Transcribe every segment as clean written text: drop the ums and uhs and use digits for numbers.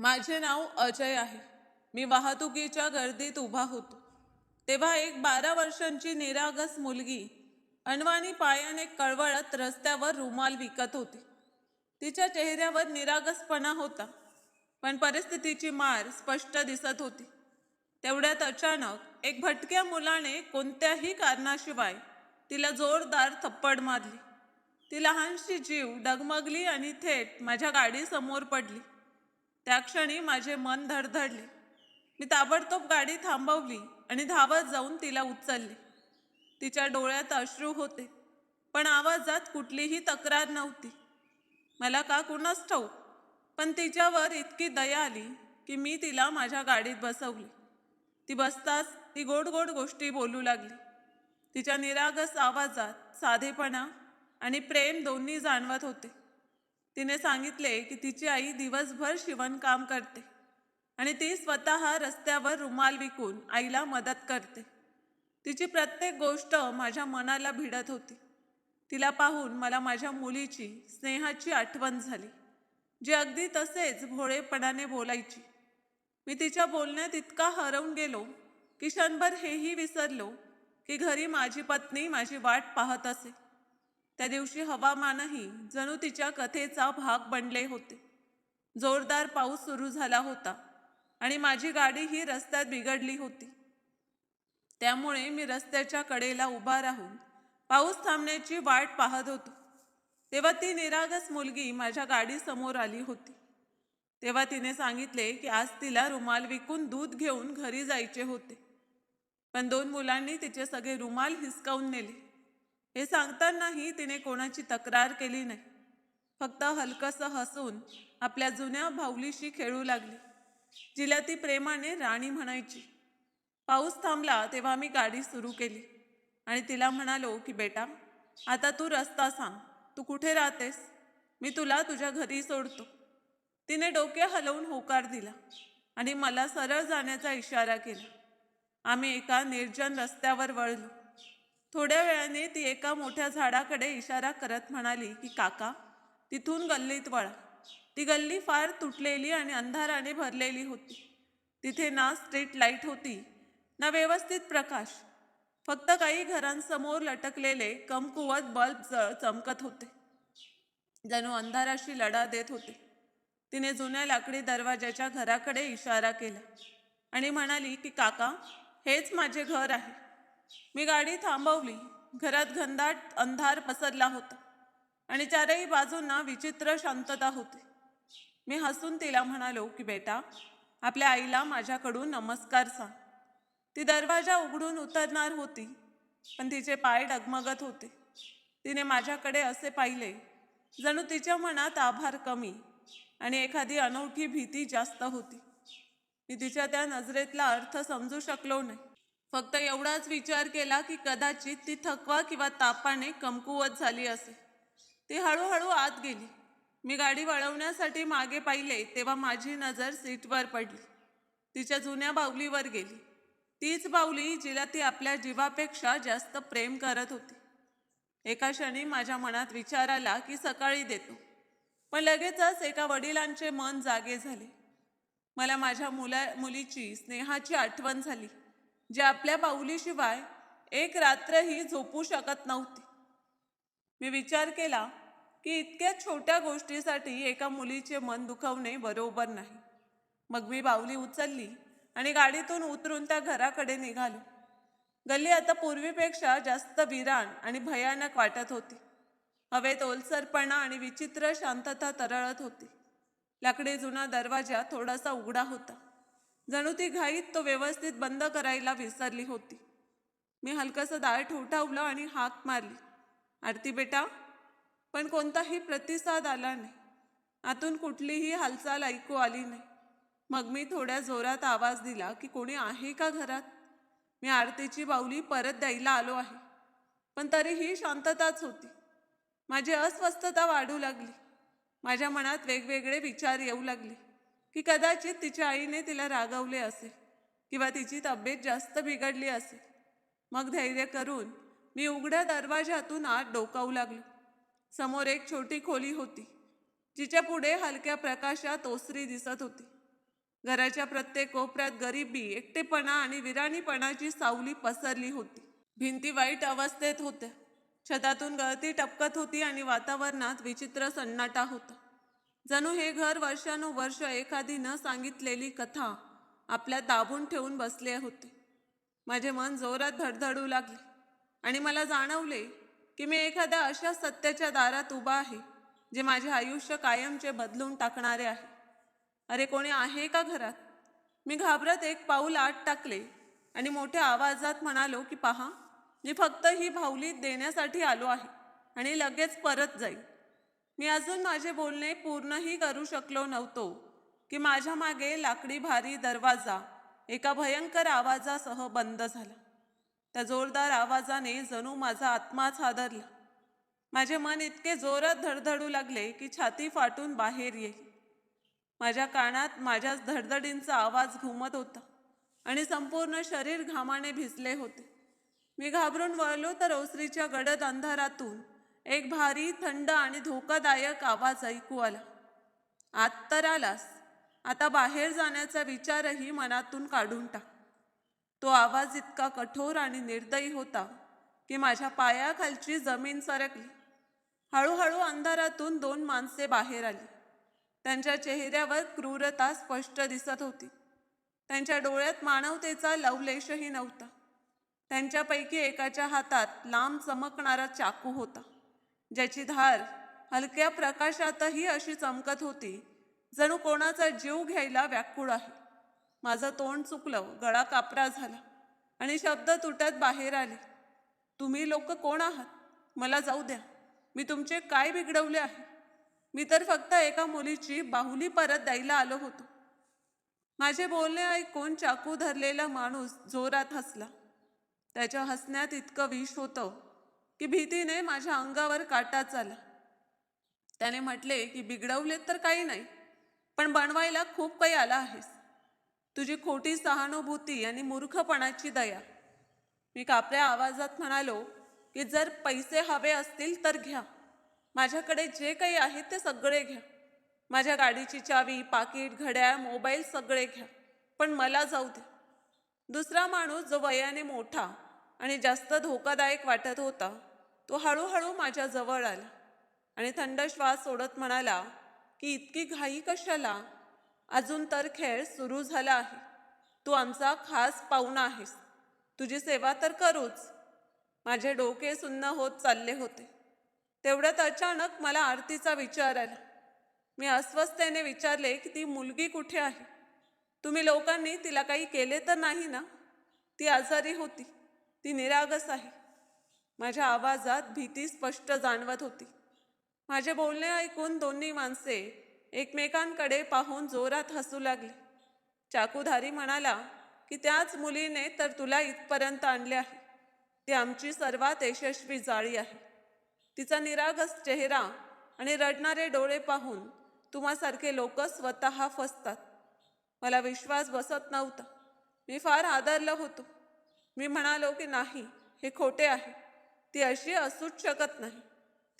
माझे नाव अजय आहे. मी वाहतुकीच्या गर्दीत उभा होतो. तेव्हा एक 12 वर्षांची निरागस मुलगी अनवाणी पायाने कळवळत रस्त्यावर रुमाल विकत होती. तिच्या चेहऱ्यावर निरागसपणा होता, पण परिस्थितीची मार स्पष्ट दिसत होती. तेवढ्यात अचानक एक भटक्या मुलाने कोणत्याही कारणाशिवाय तिला जोरदार थप्पड मारली. ती लहानशी जीव डगमगली आणि थेट माझ्या गाडीसमोर पडली. त्या क्षणी माझे मन धडधडले. मी ताबडतोब गाडी थांबवली आणि धावत जाऊन तिला उचलले. तिच्या डोळ्यात अश्रू होते, पण आवाजात कुठलीही तक्रार नव्हती. मला का कुणास ठाऊक, पण तिच्यावर इतकी दया आली की मी तिला माझ्या गाडीत बसवली. ती बसताच ती गोड गोड गोष्टी बोलू लागली. तिच्या निरागस आवाजात साधेपणा आणि प्रेम दोन्ही जाणवत होते. तिने सांगितले की तिची आई दिवसभर शिवणकाम करते आणि ती स्वतः रस्त्यावर रुमाल विकून आईला मदत करते. तिची प्रत्येक गोष्ट माझ्या मनाला भिडत होती. तिला पाहून मला माझ्या मुलीची स्नेहाची आठवण झाली, जी अगदी तसेच भोळेपणाने बोलायची. मी तिच्या बोलण्यात इतका हरवून गेलो की क्षणभर हेही विसरलो की घरी माझी पत्नी माझी वाट पाहत असे. त्या दिवशी हवामानही जणू तिच्या कथेचा भाग बनले होते. जोरदार पाऊस सुरू झाला होता आणि माझी गाडी ही रस्त्यात बिघडली होती. त्यामुळे मी रस्त्याच्या कडेला उभा राहून पाऊस थांबण्याची वाट पाहत होतो. तेव्हा ती निरागस मुलगी माझ्या गाडीसमोर आली होती. तेव्हा तिने सांगितले की आज तिला रुमाल विकून दूध घेऊन घरी जायचे होते, पण 2 मुलांनी तिचे सगळे रुमाल हिसकावून नेले. हे सांगतानाही तिने कोणाची तक्रार केली नाही. फक्त हलकसं हसून आपल्या जुन्या भाऊलीशी खेळू लागली, जिला ती प्रेमाने राणी म्हणायची. पाऊस थांबला तेव्हा मी गाडी सुरू केली आणि तिला म्हणालो की बेटा, आता तू रस्ता सांग. तू कुठे राहतेस? मी तुला तुझ्या घरी सोडतो. तिने डोके हलवून होकार दिला आणि मला सरळ जाण्याचा इशारा केला. आम्ही एका निर्जन रस्त्यावर वळलो. थोड्या वेळाने ती एका मोठ्या झाडाकडे इशारा करत म्हणाली की काका, तिथून गल्लीत वळा. ती गल्ली फार तुटलेली आणि अंधाराने भरलेली होती. तिथे ना स्ट्रीट लाईट होती, ना व्यवस्थित प्रकाश. फक्त काही घरांसमोर लटकलेले कमकुवत बल्ब चमकत होते, जणू अंधाराशी लढा देत होते. तिने जुन्या लाकडी दरवाजाच्या घराकडे इशारा केला आणि म्हणाली की काका, हेच माझे घर आहे. मी गाडी थांबवली. घरात घनदाट अंधार पसरला होता आणि चारही बाजूंना विचित्र शांतता होती. मी हसून तिला म्हणालो की बेटा, आपल्या आईला माझ्याकडून नमस्कार सांग. ती दरवाजा उघडून उतरणार होती, पण तिचे पाय डगमगत होते. तिने माझ्याकडे असे पाहिले जणू तिच्या मनात आभार कमी आणि एखादी अनोखी भीती जास्त होती. मी तिच्या त्या नजरेतला अर्थ समजू शकलो नाही. फक्त एवढाच विचार केला की कदाचित ती थकवा किंवा तापाने कमकुवत झाली असे. ती हळूहळू आत गेली. मी गाडी वळवण्यासाठी मागे पाहिले तेव्हा माझी नजर सीटवर पडली. तिच्या जुन्या बाहुलीवर गेली. तीच बाहुली जिला ती आपल्या जीवापेक्षा जास्त प्रेम करत होती. एका क्षणी माझ्या मनात विचार आला की सकाळी देतो, पण लगेचच एका वडिलांचे मन जागे झाले. मला माझ्या मुलीची स्नेहाची आठवण झाली, जी आपल्या बाहुलीशिवाय एक रात्रही झोपू शकत नव्हती. मी विचार केला की इतक्या छोट्या गोष्टीसाठी एका मुलीचे मन दुखवणे बरोबर नाही. मग मी बाहुली उचलली आणि गाडीतून उतरून त्या घराकडे निघालो. गल्ली आता पूर्वीपेक्षा जास्त विरान आणि भयानक वाटत होती. हवेत ओलसरपणा आणि विचित्र शांतता तरळत होती. लाकडी जुना दरवाजा थोडासा उघडा होता, जणू ती घाईत तो व्यवस्थित बंद करायला विसरली होती. मी हलकसं दार ठोठावलं आणि हाक मारली, आरती बेटा, पण कोणताही प्रतिसाद आला नाही. आतून कुठलीही हालचाल ऐकू आली नाही. मग मी थोड्या जोरात आवाज दिला की कोणी आहे का घरात? मी आरतीची बाहुली परत द्यायला आलो आहे, पण तरीही शांतताच होती. माझी अस्वस्थता वाढू लागली. माझ्या मनात वेगवेगळे विचार येऊ लागले की कदाचित तिच्या आईने तिला रागवले असेल किंवा तिची तब्येत जास्त बिघडली असेल. मग धैर्य करून मी उघड्या दरवाजातून आत डोकावू लागलो. समोर एक छोटी खोली होती, जिच्या पुढे हलक्या प्रकाशात ओसरी दिसत होती. घराच्या प्रत्येक कोपऱ्यात गरिबी, एकटेपणा आणि विराणीपणाची सावली पसरली होती. भिंती वाईट अवस्थेत होत्या. छतातून गळती टपकत होती आणि वातावरणात विचित्र सन्नाटा होता. जणू हे घर वर्षानुवर्ष एखादी न सांगितलेली कथा आपल्यात दाबून ठेवून बसले होते. माझे मन जोरात धडधडू लागले आणि मला जाणवले की मी एखाद्या अशा सत्याच्या दारात उभा आहे जे माझे आयुष्य कायमचे बदलून टाकणारे आहे. अरे, कोणी आहे का घरात? मी घाबरत एक पाऊल आत टाकले आणि मोठ्या आवाजात म्हणालो की पहा, मी फक्त ही बाहुली देण्यासाठी आलो आहे आणि लगेच परत जाईल. मी अजून माझे बोलणे पूर्णही करू शकलो नव्हतो की माझ्या मागे लाकडी भारी दरवाजा एका भयंकर आवाजासह बंद झाला. त्या जोरदार आवाजाने जणू माझा आत्माच हादरला. माझे मन इतके जोरात धडधडू लागले की छाती फाटून बाहेर येईल. माझ्या कानात माझ्याच धडधडींचा आवाज घुमत होता आणि संपूर्ण शरीर घामाने भिजले होते. मी घाबरून वळलो तर ओसरीच्या गडद अंधारातून एक भारी, थंड आणि धोकादायक आवाज ऐकू आला. आत तर आलास, आता बाहेर जाण्याचा विचारही मनातून काढून टाक. तो आवाज इतका कठोर आणि निर्दयी होता की माझ्या पायाखालची जमीन सरकली. हळूहळू अंधारातून 2 माणसे बाहेर आली. त्यांच्या चेहऱ्यावर क्रूरता स्पष्ट दिसत होती. त्यांच्या डोळ्यात मानवतेचा लवलेशही नव्हता. त्यांच्यापैकी एकाच्या हातात लांब चमकणारा चाकू होता, ज्याची धार हलक्या प्रकाशातही अशी चमकत होती जणू कोणाचा जीव घ्यायला व्याकुळ आहे. माझं तोंड चुकलं, गळा कापरा झाला आणि शब्द तुटत बाहेर आले. तुम्ही लोक कोण आहात? मला जाऊ द्या. मी तुमचे काय बिघडवले आहे? मी तर फक्त एका मुलीची बाहुली परत द्यायला आलो होतो. माझे बोलणे ऐकून चाकू धरलेला माणूस जोरात हसला. त्याच्या हसण्यात इतकं विष होतं की भीतीने माझ्या अंगावर काटाच आला. त्याने म्हटले की बिघडवले तर काही नाही, पण बनवायला खूप काही आला आहेस. तुझी खोटी सहानुभूती आणि मूर्खपणाची दया. मी कापऱ्या आवाजात म्हणालो की जर पैसे हवे असतील तर घ्या. माझ्याकडे जे काही आहे ते सगळे घ्या. माझ्या गाडीची चावी, पाकिट, घड्याळ, मोबाईल सगळे घ्या, पण मला जाऊ द्या. दुसरा माणूस, जो वयाने मोठा आणि जास्त धोकादायक वाटत होता, तो हळूहळू माझ्या जवळ आला आणि थंड श्वास सोडत म्हणाला की इतकी घाई कशाला? अजून तर खेळ सुरू झाला आहे. तू आमचा खास पाहुणा आहेस. तुझी सेवा तर करूच. माझे डोके सुन्न होत चालले होते. तेवढ्यात अचानक मला आरतीचा विचार आला. मी अस्वस्थतेने विचारले की ती मुलगी कुठे आहे? तुम्ही लोकांनी तिला काही केले तर नाही ना? ती आजारी होती. ती निरागस आहे. माझ्या आवाजात भीती स्पष्ट जाणवत होती. माझे बोलणे ऐकून दोन्ही माणसे एकमेकांकडे पाहून जोरात हसू लागले. चाकूधारी म्हणाला की त्याच मुलीने तर तुला इथपर्यंत आणले आहे. ती आमची सर्वात यशस्वी जाळी आहे. तिचा निरागस चेहरा आणि रडणारे डोळे पाहून तुम्हासारखे लोक स्वतः फसतात. मला विश्वास बसत नव्हता. मी फार हादरलो होतो. मी म्हणालो की नाही, हे खोटे आहे. ती अशी असूच शकत नाही.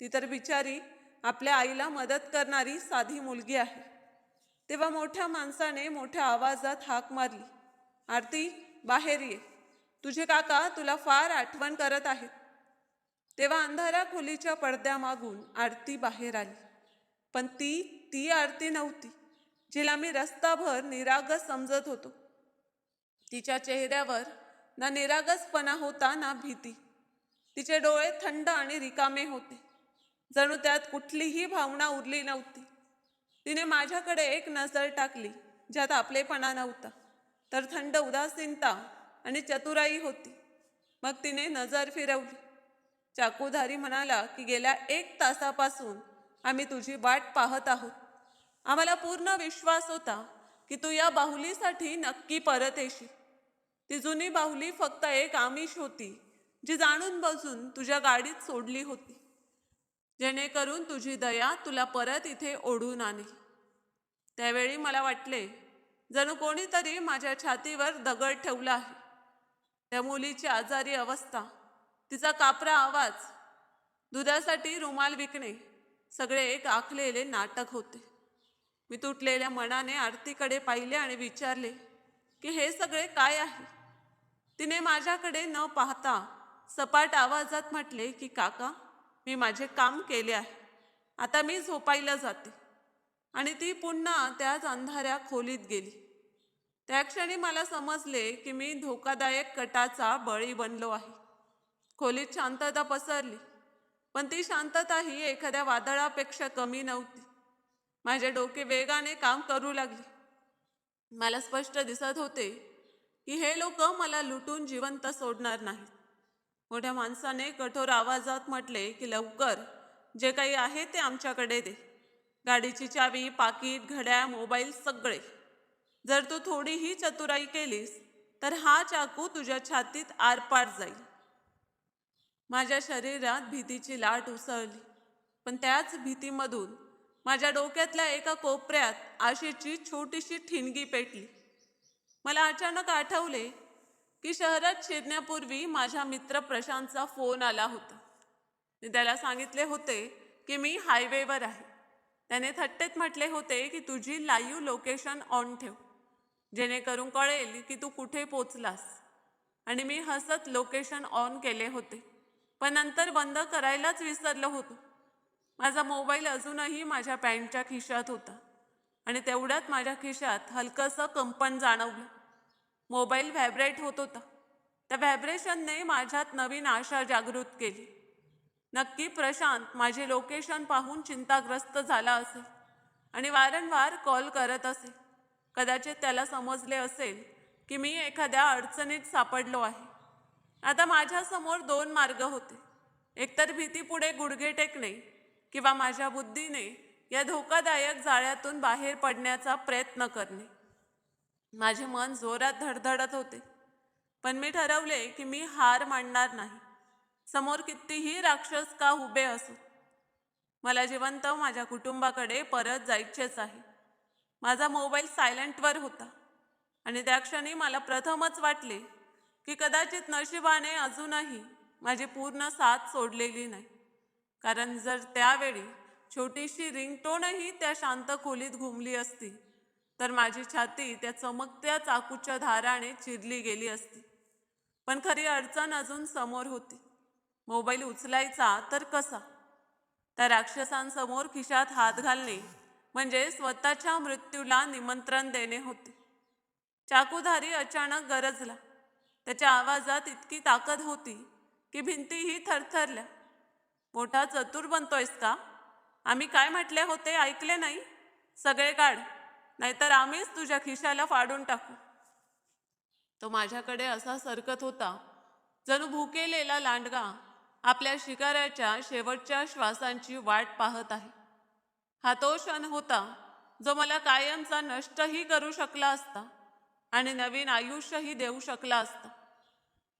ती तर बिचारी आपल्या आईला मदत करणारी साधी मुलगी आहे. तेव्हा मोठ्या माणसाने मोठ्या आवाजात हाक मारली, आरती, बाहेर ये. तुझे काका तुला फार आठवण करत आहेत. तेव्हा अंधाऱ्या खोलीच्या पडद्यामागून आरती बाहेर आली. पण ती आरती नव्हती जिला मी रस्ताभर निरागस समजत होतो. तिच्या चेहऱ्यावर ना निरागसपणा होता ना भीती. तिचे डोळे थंड आणि रिकामे होते, जणू त्यात कुठलीही भावना उरली नव्हती. तिने माझ्याकडे एक नजर टाकली ज्यात आपलेपणा नव्हता, तर थंड उदासीनता आणि चतुराई होती. मग तिने नजर फिरवली. चाकूधारी म्हणाला की गेल्या 1 तासापासून आम्ही तुझी वाट पाहत आहोत. आम्हाला पूर्ण विश्वास होता की तू या बाहुलीसाठी नक्की परत येशील. ती जुनी बाहुली फक्त एक आमिष होती जी जाणून बसून तुझ्या गाडीत सोडली होती, जेणेकरून तुझी दया तुला परत इथे ओढून आणेल. त्यावेळी मला वाटले जणू कोणीतरी माझ्या छातीवर दगड ठेवला आहे. त्या मुलीची आजारी अवस्था, तिचा कापरा आवाज, दुधासाठी रुमाल विकणे, सगळे एक आखलेले नाटक होते. मी तुटलेल्या मनाने आरतीकडे पाहिले आणि विचारले की हे सगळे काय आहे. तिने माझ्याकडे न पाहता सपाट आवाजात म्हटले की काका, मी माझे काम केले आहे, आता मी झोपायला जाते. आणि ती पुन्हा त्याच अंधाऱ्या खोलीत गेली. त्या क्षणी मला समजले की मी धोकादायक कटाचा बळी बनलो आहे. खोलीत शांतता पसरली, पण ती शांतताही एखाद्या वादळापेक्षा कमी नव्हती. माझे डोके वेगाने काम करू लागले. मला स्पष्ट दिसत होते की हे लोक मला लुटून जिवंत सोडणार नाहीत. मोठ्या माणसाने कठोर आवाजात म्हटले की लवकर जे काही आहे ते आमच्याकडे दे. गाडीची चावी, पाकिट, घड्याळ, मोबाईल सगळे. जर तू थोडीही चतुराई केलीस तर हा चाकू तुझ्या छातीत आरपार जाईल. माझ्या शरीरात भीतीची लाट उसळली, पण त्याच भीतीमधून माझ्या डोक्यातल्या एका कोपऱ्यात आशेची छोटीशी ठिणगी पेटली. मला अचानक आठवले की शहरात शिरण्यापूर्वी माझ्या मित्र प्रशांतचा फोन आला होता. मी त्याला सांगितले होते की मी हायवेवर आहे. त्याने थट्टेत म्हटले होते की तुझी लाईव्ह लोकेशन ऑन ठेव, जेणेकरून कळेल की तू कुठे पोचलास. आणि मी हसत लोकेशन ऑन केले होते, पण नंतर बंद करायलाच विसरलो होतो. माझा मोबाईल अजूनही माझ्या पॅन्टच्या खिशात होता आणि तेवढ्यात माझ्या खिशात हलकंसं कंपन जाणवलं. मोबाईल व्हायब्रेट होत होता. त्या व्हायब्रेशनने माझ्यात नवीन आशा जागृत केली. नक्की प्रशांत माझे लोकेशन पाहून चिंताग्रस्त झाला असेल आणि वारंवार कॉल करत असेल. कदाचित त्याला समजले असेल की मी एखाद्या अडचणीत सापडलो आहे. आता माझ्यासमोर 2 मार्ग होते. एकतर भीतीपुढे गुडघे टेकणे किंवा माझ्या बुद्धीने या धोकादायक जाळ्यातून बाहेर पडण्याचा प्रयत्न करणे. माझे मन जोरात धडधडत होते, पण मी ठरवले की मी हार मानणार नाही, समोर कितीही राक्षस का उभे असो. मला जिवंत माझ्या कुटुंबाकडे परत जायचेच आहे. माझा मोबाईल सायलेंटवर होता आणि त्या क्षणी मला प्रथमच वाटले की कदाचित नशिबाने अजूनही माझी पूर्ण साथ सोडलेली नाही. कारण जर त्यावेळी छोटीशी रिंगटोनही त्या शांत खोलीत घुमली असती तर माझी छाती त्या चमकत्या चाकूच्या धाराने चिरली गेली असती. पण खरी अडचण अजून समोर होती. मोबाईल उचलायचा तर कसा? त्या राक्षसांसमोर खिशात हात घालणे म्हणजे स्वतःच्या मृत्यूला निमंत्रण देणे होते. चाकूधारी अचानक गरजला. त्याच्या आवाजात इतकी ताकद होती की भिंतीही थरथरल्या. मोठा चतुर बनतोयस का? आम्ही काय म्हटले होते ऐकले नाही? सगळे काढ, नाहीतर आम्हीच तुझ्या खिशाला फाडून टाकू. तो माझ्याकडे असा सरकत होता जणू भुकेलेला लांडगा आपल्या शिकाऱ्याच्या शेवटच्या श्वासांची वाट पाहत आहे. हा तो क्षण होता जो मला कायमचा नष्टही करू शकला असता आणि नवीन आयुष्यही देऊ शकला असता.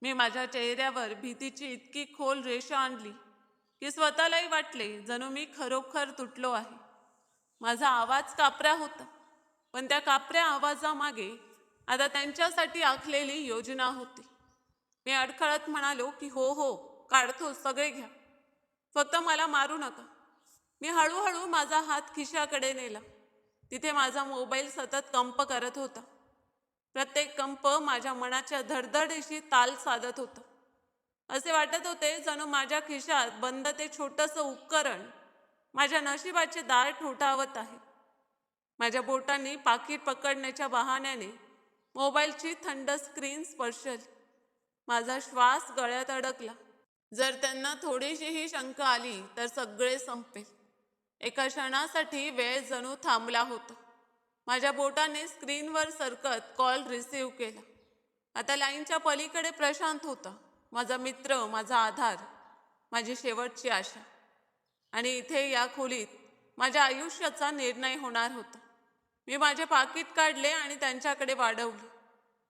मी माझ्या चेहऱ्यावर भीतीची इतकी खोल रेषा आणली की स्वतःलाही वाटले जणू मी खरोखर तुटलो आहे. माझा आवाज कापरा होता, पण त्या कापऱ्या आवाजामागे आता त्यांच्यासाठी आखलेली योजना होती. मी अडखळत म्हणालो की हो हो, काढतो, सगळे घ्या, फक्त मला मारू नका. मी हळूहळू माझा हात खिशाकडे नेला. तिथे माझा मोबाईल सतत कंप करत होता. प्रत्येक कंप माझ्या मनाच्या धडधडीशी ताल साधत होता. असे वाटत होते जणू माझ्या खिशात बंद ते छोटंसं उपकरण माझ्या नशिबाचे दार ठोठावत आहे. माझ्या बोटांनी पाकिट पकडण्याच्या बहाण्याने मोबाईलची थंड स्क्रीन स्पर्शली. माझा श्वास गळ्यात अडकला. जर त्यांना थोडीशीही शंका आली तर सगळे संपेल. एका क्षणासाठी वेळ जणू थांबला होता. माझ्या बोटाने स्क्रीनवर सरकत कॉल रिसीव्ह केला. आता लाईनच्या पलीकडे प्रशांत होता, माझा मित्र, माझा आधार, माझी शेवटची आशा. आणि इथे या खोलीत माझ्या आयुष्याचा निर्णय होणार होता. मी माझे पाकीट काढले आणि त्यांच्याकडे वाढवले,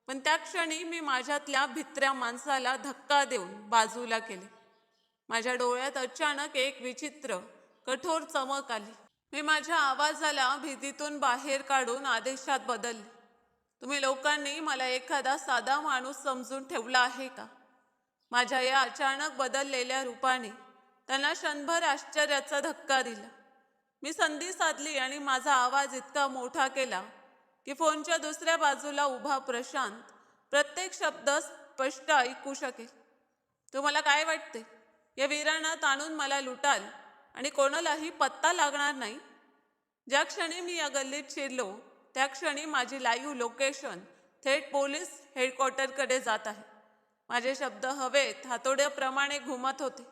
पण त्या क्षणी मी माझ्यातल्या भित्र्या माणसाला धक्का देऊन बाजूला केले. माझ्या डोळ्यात अचानक एक विचित्र कठोर चमक आली. मी माझ्या आवाजाला भीतीतून बाहेर काढून आदेशात बदलले. तुम्ही लोकांनी मला एखादा साधा माणूस समजून ठेवला आहे का? माझ्या या अचानक बदललेल्या रूपाने त्यांना क्षणभर आश्चर्याचा धक्का दिला. मी संधी साधली आणि माझा आवाज इतका मोठा केला की फोनच्या दुसऱ्या बाजूला उभा प्रशांत प्रत्येक शब्द स्पष्ट ऐकू शकेल. तुम्हाला काय वाटते, या वीरांना ताणून मला लुटाल आणि कोणालाही पत्ता लागणार नाही? ज्या क्षणी मी या गल्लीत शिरलो त्या क्षणी माझी लाईव्ह लोकेशन थेट पोलीस हेडक्वार्टरकडे जात आहे. माझे शब्द हवेत हातोड्याप्रमाणे घुमत होते.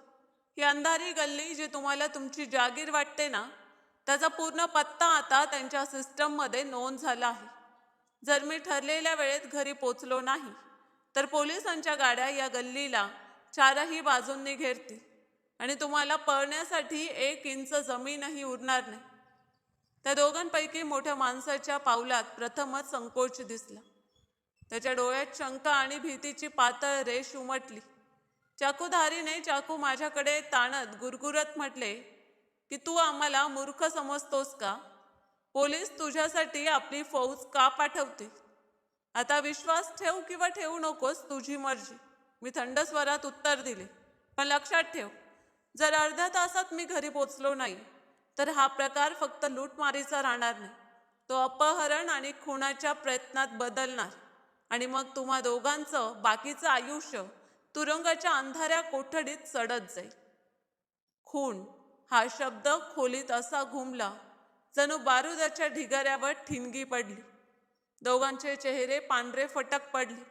ही अंधारी गल्ली जी तुम्हाला तुमची जागीर वाटते ना, त्याचा पूर्ण पत्ता आता त्यांच्या सिस्टममध्ये नोंद झाला आहे. जर मी ठरलेल्या वेळेत घरी पोचलो नाही तर पोलिसांच्या गाड्या या गल्लीला चारही बाजूंनी घेरतील आणि तुम्हाला पळण्यासाठी 1 इंच जमीनही उरणार नाही. त्या दोघांपैकी मोठ्या माणसाच्या पावलात प्रथमच संकोच दिसला. त्याच्या डोळ्यात शंका आणि भीतीची पातळ रेष उमटली. चाकूधारीने चाकू माझ्याकडे ताणत गुरगुरत म्हटले की तू आम्हाला मूर्ख समजतोस का? पोलीस तुझ्यासाठी आपली फौज का पाठवतील? आता विश्वास ठेव किंवा ठेवू नकोस, तुझी मर्जी, मी थंड स्वरात उत्तर दिले. पण लक्षात ठेव, जर अर्ध्या तासात मी घरी पोचलो नाही तर हा प्रकार फक्त लूटमारीचा राहणार नाही, तो अपहरण आणि खुनाच्या प्रयत्नात बदलणार आणि मग तुम्हा दोघांचं बाकीचं आयुष्य तुरुंगाच्या अंधाऱ्या कोठडीत सडत जाईल. खून हा शब्द खोलीत असा घुमला जणू बारुदाच्या ढिगाऱ्यावर ठिणगी पडली. दोघांचे चेहरे पांढरे फटक पडले.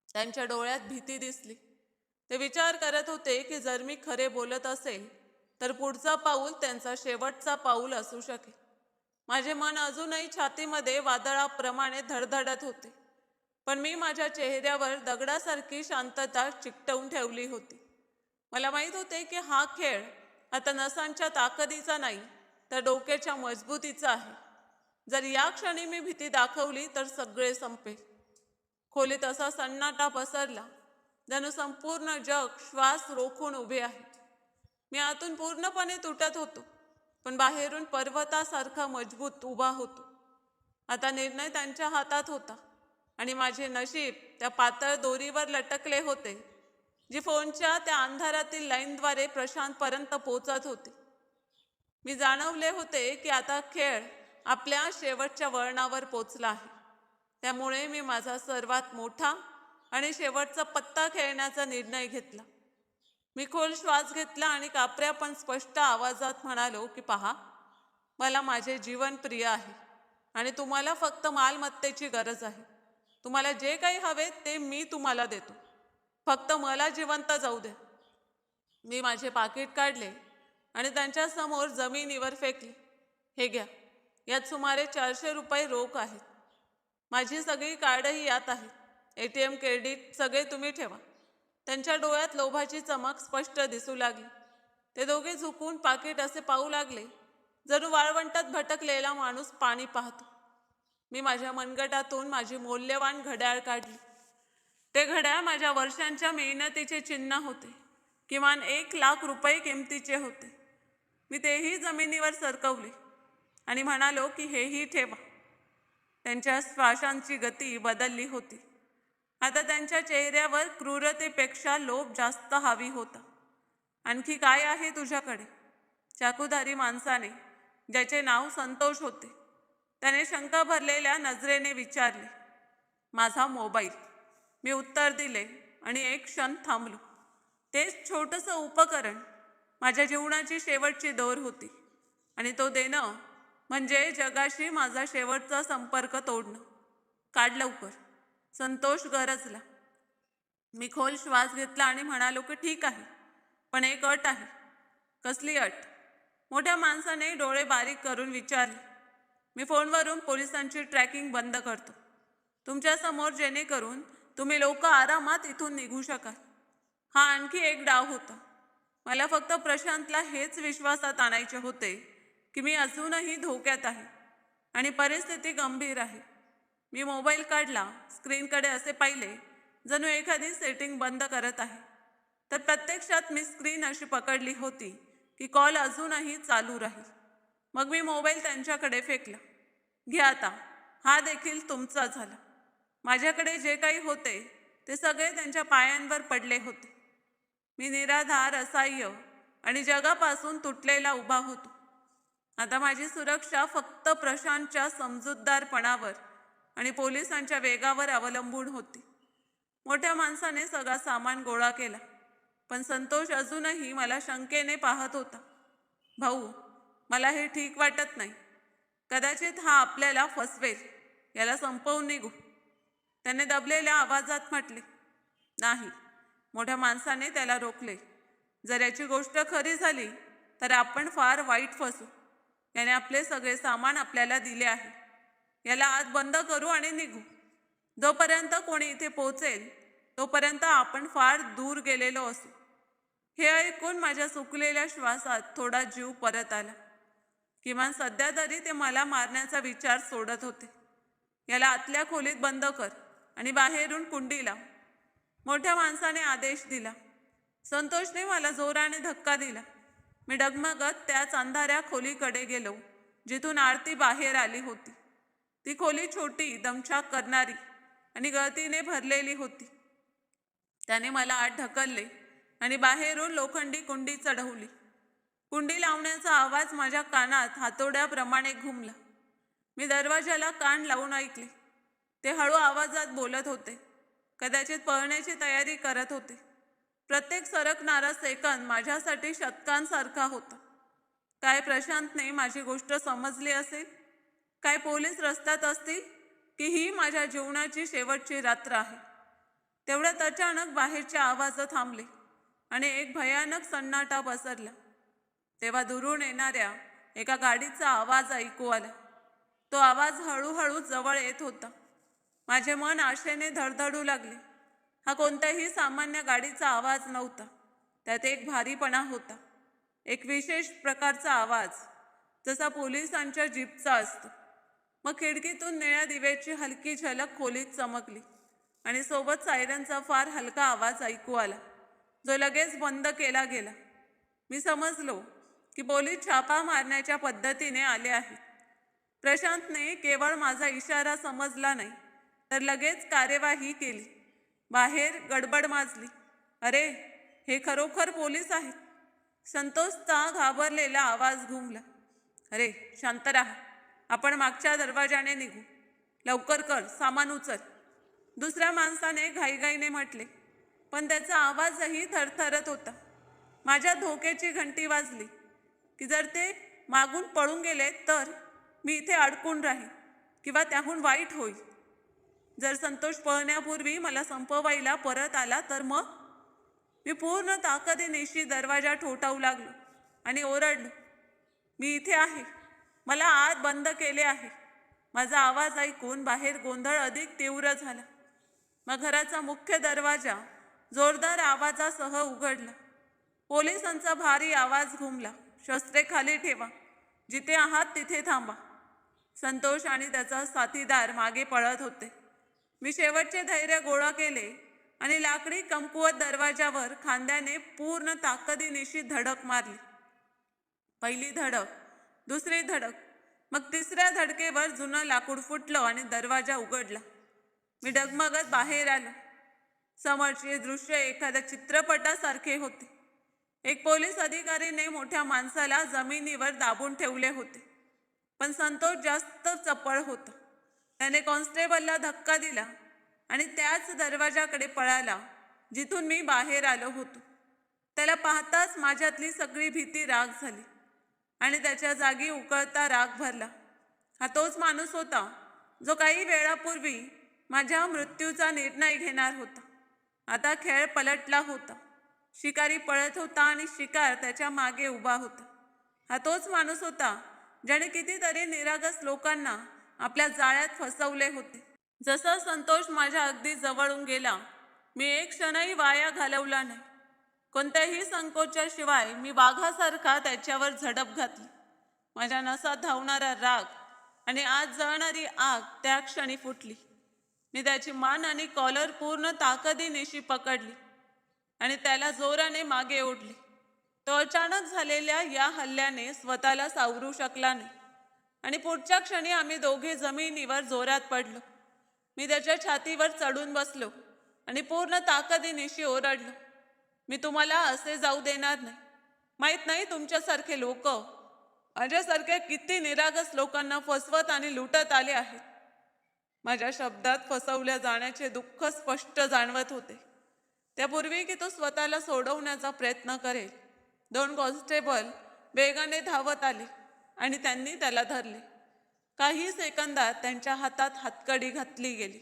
त्यांच्या डोळ्यात भीती दिसली. ते विचार करत होते की जर मी खरे बोलत असेल तर पुढचा पाऊल त्यांचा शेवटचा पाऊल असू शकेल. माझे मन अजूनही छातीमध्ये वादळाप्रमाणे धडधडत होते, पण मी माझ्या चेहऱ्यावर दगडासारखी शांतता चिकटवून ठेवली होती. मला माहीत होते की हा खेळ आता नसांच्या ताकदीचा नाही तर डोक्याच्या मजबूतीचा आहे. जर या क्षणी मी भीती दाखवली तर सगळे संपेल. खोलीत असा सन्नाटा पसरला जणू संपूर्ण जग श्वास रोखून उभे आहे. मी आतून पूर्णपणे तुटत होतो, पण बाहेरून पर्वतासारखा मजबूत उभा होतो. आता निर्णय त्यांच्या हातात होता आणि माझे नशीब त्या पातळ दोरीवर लटकले होते जी फोनच्या त्या अंधारातील लाईनद्वारे प्रशांतपर्यंत पोचत होती. मी जाणवले होते की आता खेळ आपल्या शेवटच्या वळणावर पोचला आहे. त्यामुळे मी माझा सर्वात मोठा आणि शेवटचा पत्ता खेळण्याचा निर्णय घेतला. मी खोल श्वास घेतला आणि कापऱ्या पण स्पष्ट आवाजात म्हणालो की पहा, मला माझे जीवन प्रिय आहे आणि तुम्हाला फक्त मालमत्तेची गरज आहे. तुम्हाला जे काही हवे ते मी तुम्हाला देतो, फक्त मला जिवंत जाऊ द्या. मी माझे पाकिट काढले आणि त्यांच्या समोर जमिनीवर फेकले. हे घ्या, यात सुमारे 400 रुपये रोख आहेत. माझी सगळी कार्डही यात आहेत. ATM क्रेडिट सगळे तुम्ही ठेवा. त्यांच्या डोळ्यात लोभाची चमक स्पष्ट दिसू लागली. ते दोघे झुकून पाकिट असे पाहू लागले जणू वाळवंटात भटकलेला माणूस पाणी पाहतो. मी माझ्या मनगटातून माझी मौल्यवान घड्याळ काढली. ते घड्याळ माझ्या वर्षांच्या मेहनतीचे चिन्ह होते. किमान 1,00,000 रुपये किमतीचे होते. मी तेही जमिनीवर सरकवले आणि म्हणालो की हेही ठेवा. त्यांच्या श्वासांची गती बदलली होती. आता त्यांच्या चेहऱ्यावर क्रूरतेपेक्षा लोभ जास्त हावी होता. आणखी काय आहे तुझ्याकडे? चाकूधारी माणसाने, ज्याचे नाव संतोष होते, त्याने शंका भरलेल्या नजरेने विचारले. माझा मोबाईल, मी उत्तर दिले आणि एक क्षण थांबलो. तेच छोटंसं उपकरण माझ्या जीवनाची शेवटची दोर होती आणि तो देणं म्हणजे जगाशी माझा शेवटचा संपर्क तोडणं. काढ लवकर, संतोष गरजला. मी खोल श्वास घेतला आणि म्हणालो की ठीक आहे, पण एक अट आहे. कसली अट? मोठ्या माणसाने डोळे बारीक करून विचारले. मी फोनवरून पोलिसांची ट्रॅकिंग बंद करतो तुमच्यासमोर, जेणेकरून तुम्ही लोक आरामात इथून निघू शकाल. हा आणखी एक डाव होता. मला फक्त प्रशांतला हेच विश्वासात आणायचे होते की मी अजूनही धोक्यात आहे आणि परिस्थिती गंभीर आहे. मी मोबाईल काढला, स्क्रीनकडे असे पाहिले जणू एखादी सेटिंग बंद करत आहे. तर प्रत्यक्षात मी स्क्रीन अशी पकडली होती की कॉल अजूनही चालू राहील. मग मी मोबाईल त्यांच्याकडे फेकला. घ्या आता, हा देखील तुमचा झाला. माझ्याकडे जे काही होते ते सगळे त्यांच्या पायांवर पडले होते. मी निराधार, असहाय्य आणि जगापासून तुटलेला उभा होतो. आता माझी सुरक्षा फक्त प्रशांतच्या समजूतदारपणावर आणि पोलिसांच्या वेगावर अवलंबून होती. मोठ्या माणसाने सगळा सामान गोळा केला, पण संतोष अजूनही मला शंकेने पाहत होता. भाऊ, मला हे ठीक वाटत नाही. कदाचित हा आपल्याला फसवेल. याला संपवून निघू. त्याने दबलेल्या आवाजात म्हटले. नाही, मोठ्या माणसाने त्याला रोखले. जर याची गोष्ट खरी झाली तर आपण फार वाईट फसू. याने आपले सगळे सामान आपल्याला दिले आहे. याला आत बंद करू आणि निघू. जोपर्यंत कोणी इथे पोहोचेल तोपर्यंत आपण फार दूर गेलेलो असू. हे ऐकून माझ्या सुकलेल्या श्वासात थोडा जीव परत आला. किमान सध्या तरी ते मला मारण्याचा विचार सोडत होते. याला आतल्या खोलीत बंद कर आणि बाहेरून कुंडी लाव, मोठ्या माणसाने आदेश दिला. संतोषने मला जोराने धक्का दिला. मी डगमगत त्याच अंधाऱ्या खोलीकडे गेलो जिथून आरती बाहेर आली होती. ती खोली छोटी, दमछाक करणारी आणि गळतीने भरलेली होती. त्याने मला आत ढकलले आणि बाहेरून लोखंडी कुंडी चढवली. कुंडी लावण्याचा आवाज माझ्या कानात हातोड्याप्रमाणे घुमला. मी दरवाजाला कान लावून ऐकले. ते हळू आवाजात बोलत होते. कदाचित पळण्याची तयारी करत होते. प्रत्येक सरकणारा सेकंद माझ्यासाठी शतकांसारखा होता. काय प्रशांतने माझी गोष्ट समजली असेल? काय पोलीस रस्त्यात असतील की ही माझ्या जीवनाची शेवटची रात्र आहे? तेवढ्यात अचानक बाहेरचे आवाज थांबले आणि एक भयानक सन्नाटा पसरला. तेव्हा दुरून येणाऱ्या एका गाडीचा आवाज ऐकू आला. तो आवाज हळूहळू जवळ येत होता. माझे मन आशेने धडधडू लागले. हा कोणत्याही सामान्य गाडीचा आवाज नव्हता. त्यात एक भारीपणा होता. एक विशेष प्रकारचा आवाज, जसा पोलिसांच्या जीपचा असतो. मग खिडकीतून निळ्या दिव्याची हलकी झलक खोलीत चमकली आणि सोबत सायरनचा फार हलका आवाज ऐकू आला, जो लगेच बंद केला गेला. मी समजलो की पोलीस छापा मारण्याच्या पद्धतीने आले आहेत. प्रशांतने केवळ माझा इशारा समजला नाही तर लगेच कार्यवाही केली. बाहेर गडबड माजली. अरे, हे खरोखर पोलीस आहेत. संतोषचा घाबरलेला आवाज घुमला. अरे, शांत राहा. आपण मागच्या दरवाजाने निघू. लवकर कर, सामान उचल. दुसऱ्या माणसाने घाईघाईने म्हटले, पण त्याचा आवाजही थरथरत होता. माझ्या धोक्याची घंटी वाजली की जर ते मागून पळून गेले तर मी इथे अडकून राहीन किंवा त्याहून वाईट होईल. जर संतोष पळण्यापूर्वी मला संपवायला परत आला तर मग? मी पूर्ण ताकदीनिशी दरवाजा ठोठावू लागलो आणि ओरडलो, मी इथे आहे. मला आत बंद केले आहे. माझा आवाज ऐकून बाहेर गोंधळ अधिक तीव्र झाला. मग घराचा मुख्य दरवाजा जोरदार आवाजासह उघडला. पोलिसांचा भारी आवाज घुमला. शस्त्रे खाली ठेवा. जिथे आहात तिथे थांबा. संतोष आणि त्याचा साथीदार मागे पळत होते. मी शेवटचे धैर्य गोळा केले आणि लाकडी कमकुवत दरवाजावर खांद्याने पूर्ण ताकदीनिशी धडक मारली. पहिली धडक, दुसरी धडक, मग तिसऱ्या धडकेवर जुनं लाकूड फुटलं आणि दरवाजा उघडला. मी डगमगत बाहेर आलो. समोरचे दृश्य एखाद्या चित्रपटासारखे होते. एक पोलीस अधिकारीने मोठ्या माणसाला जमिनीवर दाबून ठेवले होते, पण संतोष जास्त चपळ होता. त्याने कॉन्स्टेबलला धक्का दिला आणि त्याच दरवाजाकडे पळाला जिथून मी बाहेर आलो होतो. त्याला पाहताच माझ्यातली सगळी भीती राग झाली आणि त्याच्या जागी उकळता राग भरला. हा तोच माणूस होता जो काही वेळापूर्वी माझ्या मृत्यूचा निर्णय घेणार होता. आता खेळ पलटला होता. शिकारी पळत होता आणि शिकार त्याच्या मागे उभा होता. हा तोच माणूस होता ज्याने कितीतरी निरागस लोकांना आपल्या जाळ्यात फसवले होते. जसा संतोष माझ्या अगदी जवळून गेला, मी एक क्षणही वाया घालवला नाही. कोणत्याही संकोचाशिवाय मी वाघासारखा त्याच्यावर झडप घातली. माझ्या नसात धावणारा राग आणि आत जळणारी आग त्या क्षणी फुटली. मी त्याची मान आणि कॉलर पूर्ण ताकदीनिशी पकडली आणि त्याला जोराने मागे ओढले. तो अचानक झालेल्या या हल्ल्याने स्वतःला सावरू शकला नाही आणि पुढच्या क्षणी आम्ही दोघे जमिनीवर जोरात पडलो. मी त्याच्या छातीवर चढून बसलो आणि पूर्ण ताकदीनिशी ओरडलो, मी तुम्हाला असे जाऊ देणार नाही. माहीत नाही तुमच्यासारखे लोक माझ्यासारख्या किती निरागस लोकांना फसवत आणि लुटत आले आहेत. माझ्या शब्दात फसवल्या जाण्याचे दुःख स्पष्ट जाणवत होते. त्यापूर्वी की तो स्वतःला सोडवण्याचा प्रयत्न करेल, 2 कॉन्स्टेबल वेगाने धावत आले आणि त्यांनी त्याला धरले. काही सेकंदात त्यांच्या हातात हातकडी घातली गेली.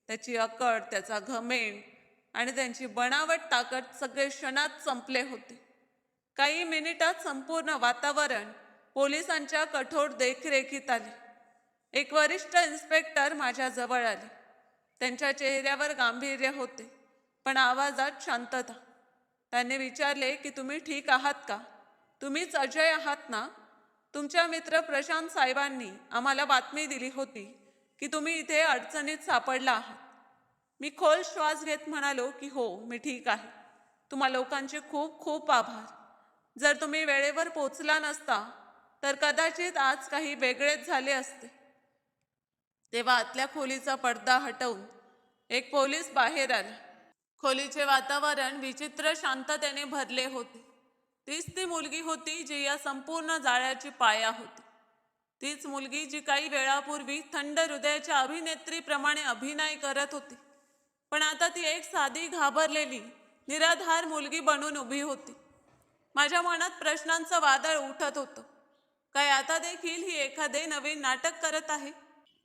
त्याची अक्कड, त्याचा घमेंड आणि त्यांची बनावट ताकद सगळे क्षणात संपले होते. काही मिनिटात संपूर्ण वातावरण पोलिसांच्या कठोर देखरेखीत आले. एक वरिष्ठ इन्स्पेक्टर माझ्या जवळ आले. त्यांच्या चेहऱ्यावर गांभीर्य होते, पण आवाजात शांतता. त्यांनी विचारले की तुम्ही ठीक आहात का? तुम्हीच अजय आहात ना? तुमच्या मित्र प्रशांत साहेबांनी आम्हाला बातमी दिली होती की तुम्ही इथे अडचणीत सापडला आहात. मी खोल श्वास घेत म्हणालो की हो, मी ठीक आहे. तुम्हा लोकांचे खूप खूप आभार. जर तुम्ही वेळेवर पोचला नसता तर कदाचित आज काही वेगळेच झाले असते. तेव्हा आतल्या खोलीचा पडदा हटवून एक पोलीस बाहेर आला. खोलीचे वातावरण विचित्र शांततेने भरले होते. तीच ती मुलगी होती जी या संपूर्ण जाळ्याची पाया होती. तीच मुलगी जी काही वेळापूर्वी थंड हृदयाच्या अभिनेत्रीप्रमाणे अभिनय करत होती. पण आता ती एक साधी, घाबरलेली, निराधार मुलगी बनून उभी होती. माझ्या मनात प्रश्नांचं वादळ उठत होतं. काय आता देखील ही एखादे नवीन नाटक करत आहे,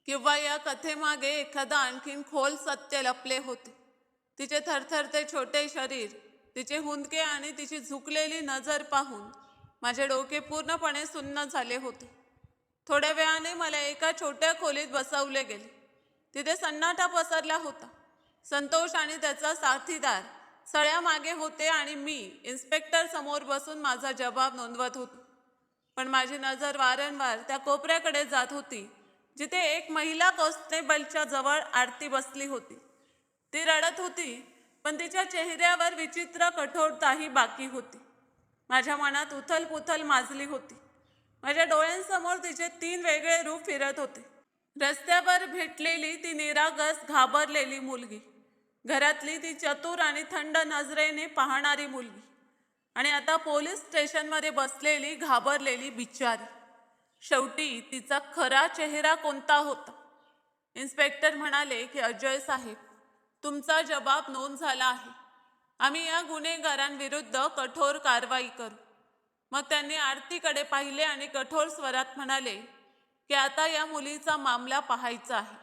किंवा या कथेमागे एखादं आणखीन खोल सत्य लपले होते? तिचे थरथरते छोटे शरीर, तिचे हुंदके आणि तिची झुकलेली नजर पाहून माझे डोके पूर्णपणे सुन्न झाले होते. थोड्या वेळाने मला एका छोट्या खोलीत बसवले गेले. तिथे सन्नाटा पसरला होता. संतोष आणि त्याचा साथीदार सळ्या मागे होते आणि मी इन्स्पेक्टर समोर बसून माझा जबाब नोंदवत होतो. पण माझी नजर वारंवार त्या कोपऱ्याकडे जात होती जिथे एक महिला कॉन्स्टेबलच्या जवळ आरती बसली होती. ती रडत होती, पण तिच्या चेहऱ्यावर विचित्र कठोरताही बाकी होती. माझ्या मनात उथलपुथल माजली होती. माझ्या डोळ्यांसमोर तिचे 3 वेगळे रूप फिरत होते. रस्त्यावर भेटलेली ती निरागस, घाबरलेली मुलगी, घरातली ती चतुर आणि थंड नजरेने पाहणारी मुलगी, आणि आता पोलीस स्टेशनमध्ये बसलेली घाबरलेली बिचारी. शेवटी तिचा खरा चेहरा कोणता होता? इन्स्पेक्टर म्हणाले की अजय साहेब, तुमचा जबाब नोंद झाला आहे. आम्ही या गुन्हेगारांविरुद्ध कठोर कारवाई करू. मग त्यांनी आरतीकडे पाहिले आणि कठोर स्वरात म्हणाले की आता या मुलीचा मामला पाहायचा आहे.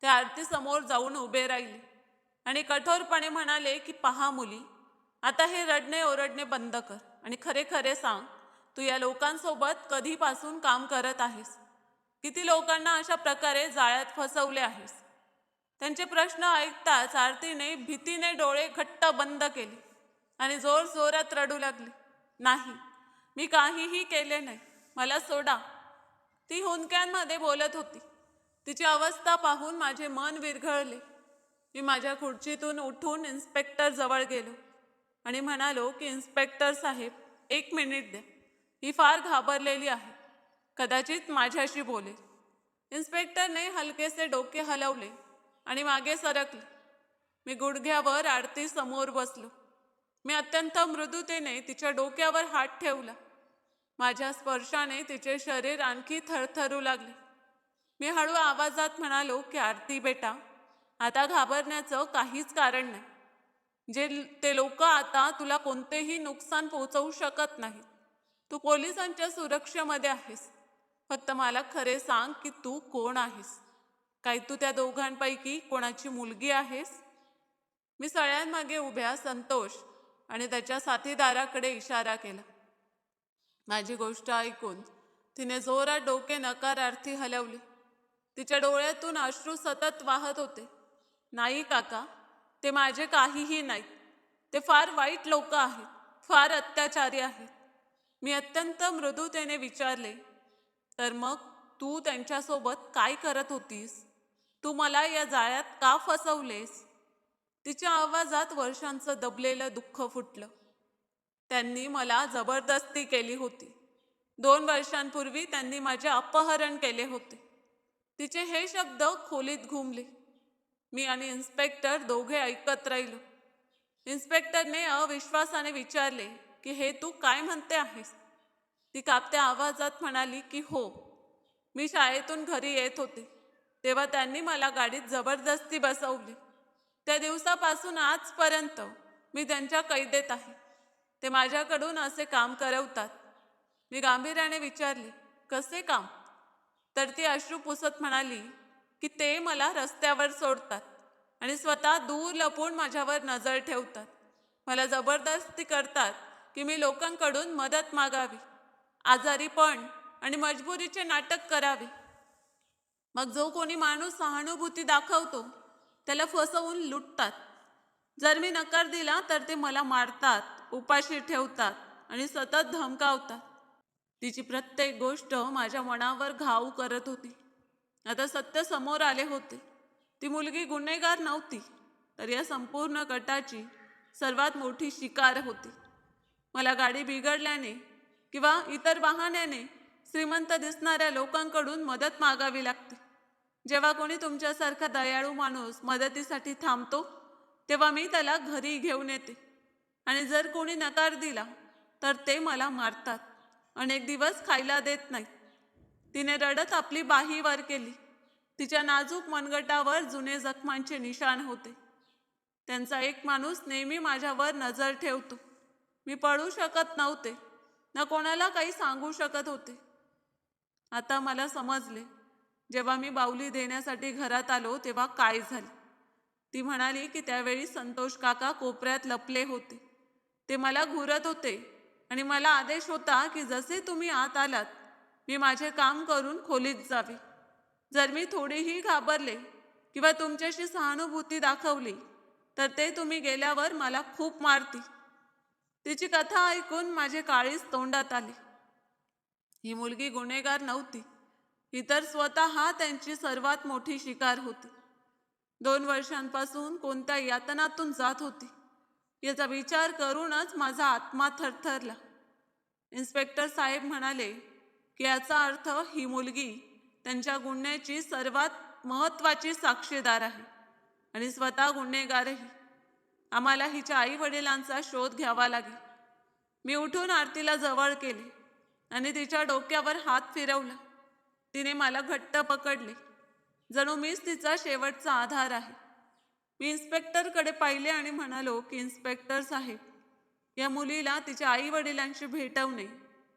ते आरती समोर जाऊन उभे राहिले आणि कठोरपणे म्हणाले की पहा मुली, आता हे रडणे ओरडणे बंद कर आणि खरे खरे सांग, तू या लोकांसोबत कधीपासून काम करत आहेस? किती लोकांना अशा प्रकारे जाळ्यात फसवले आहेस? त्यांचे प्रश्न ऐकताच आरतीने भीतीने डोळे घट्ट बंद केले आणि जोर जोरात रडू लागली. नाही, मी काहीही केले नाही, मला सोडा. ती हुंदक्यांमध्ये बोलत होती. तिची अवस्था पाहून माझे मन विरघळले. मी माझ्या खुर्चीतून उठून इन्स्पेक्टर जवळ गेलो आणि म्हणालो की इन्स्पेक्टर साहेब, 1 मिनिट द्या. ही फार घाबरलेली आहे, कदाचित माझ्याशी बोलेल. इन्स्पेक्टरने हलकेसे डोके हलवले आणि मागे सरकले. मी गुडघ्यावर आरती समोर बसलो. मी अत्यंत मृदुतेने तिच्या डोक्यावर हात ठेवला. माझ्या स्पर्शाने तिचे शरीर आणखी थरथरू लागले. मी हळू आवाजात म्हणालो की आरती बेटा, आता घाबरण्याचं काहीच कारण नाही. ते लोक आता तुला कोणतेही नुकसान पोहोचवू शकत नाहीत. तू पोलिसांच्या सुरक्षेमध्ये आहेस. फक्त मला खरे सांग की तू कोण आहेस? काय तू त्या दोघांपैकी कोणाची मुलगी आहेस? मी सळ्यांमागे उभ्या संतोष आणि त्याच्या साथीदाराकडे इशारा केला. माझी गोष्ट ऐकून तिने जोरात डोके नकारार्थी हलवले. तिच्या डोळ्यातून अश्रू सतत वाहत होते. नाही काका, ते माझे काहीही नाही. ते फार वाईट लोक आहेत, फार अत्याचारी आहेत. मी अत्यंत मृदुतेने विचारले, तर मग तू त्यांच्यासोबत काय करत होतीस? तू मला या जाळ्यात का फसवलेस? तिच्या आवाजात वर्षांचं दबलेलं दुःख फुटलं. त्यांनी मला जबरदस्ती केली होती. 2 वर्षांपूर्वी त्यांनी माझे अपहरण केले होते. तिचे हे शब्द खोलीत घुमले. मी आणि इन्स्पेक्टर दोघे ऐकत राहिलो. इन्स्पेक्टरने अविश्वासाने विचारले की हे तू काय म्हणते आहेस? ती कापत्या आवाजात म्हणाली की हो, मी शाळेतून घरी येत होते तेव्हा त्यांनी मला गाडीत जबरदस्ती बसवली. त्या दिवसापासून आजपर्यंत मी त्यांच्या कैदेत आहे. ते माझ्याकडून असे काम करवतात. मी गांभीर्याने विचारले, कसे काम? तर ती अश्रू पुसत म्हणाली की ते मला रस्त्यावर सोडतात आणि स्वतः दूर लपून माझ्यावर नजर ठेवतात. मला जबरदस्ती करतात की मी लोकांकडून मदत मागावी, आजारीपण आणि मजबुरीचे नाटक करावे. मग जो कोणी माणूस सहानुभूती दाखवतो त्याला फसवून लुटतात. जर मी नकार दिला तर ते मला मारतात, उपाशी ठेवतात आणि सतत धमकावतात. तिची प्रत्येक गोष्ट माझ्या मनावर घाव करत होती. आता सत्य समोर आले होते. ती मुलगी गुन्हेगार नव्हती, तर या संपूर्ण गटाची सर्वात मोठी शिकार होती. मला गाडी बिघडल्याने किंवा इतर बहाण्याने श्रीमंत दिसणाऱ्या लोकांकडून मदत मागावी लागते. जेव्हा कोणी तुमच्यासारखा दयाळू माणूस मदतीसाठी थांबतो तेव्हा मी त्याला घरी घेऊन येते, आणि जर कोणी नकार दिला तर ते मला मारतात, अनेक दिवस खायला देत नाहीत. तिने रडत आपली बाही वर केली. तिच्या नाजूक मनगटावर जुने जखमांचे निशाण होते. त्यांचा एक माणूस नेहमी माझ्यावर नजर ठेवतो. मी पळू शकत नव्हते, ना कोणाला काही सांगू शकत होते. आता मला समजले, जेव्हा मी बाहुली देण्यासाठी घरात आलो तेव्हा काय झाले. ती म्हणाली की त्यावेळी संतोष काका कोपऱ्यात लपले होते. ते मला घुरत होते आणि मला आदेश होता की जसे तुम्ही आत आलात मी माझे काम करून खोलीत जावे. जर मी थोडीही घाबरले किंवा तुमच्याशी सहानुभूती दाखवली तर ते तुम्ही गेल्यावर मला खूप मारतील. तिची कथा ऐकून माझे काळीज तोंडात आले. ही मुलगी गुन्हेगार नव्हती, ही तर स्वतः त्यांची सर्वात मोठी शिकार होती. 2 वर्षांपासून कोणत्या यातनातून जात होती याचा विचार करूनच माझा आत्मा थरथरला. इन्स्पेक्टर साहेब म्हणाले की याचा अर्थ ही मुलगी त्यांच्या गुन्ह्याची सर्वात महत्त्वाची साक्षीदार आहे आणि स्वतः गुन्हेगारही. आम्हाला हिच्या आई वडिलांचा शोध घ्यावा लागेल. मी उठून आरतीला जवळ केले आणि तिच्या डोक्यावर हात फिरवला. तिने मला घट्ट पकडले, जणू मीच तिचा शेवटचा आधार आहे. मी इन्स्पेक्टरकडे पाहिले आणि म्हणालो की इन्स्पेक्टर साहेब, या मुलीला तिच्या आई वडिलांशी भेटवणे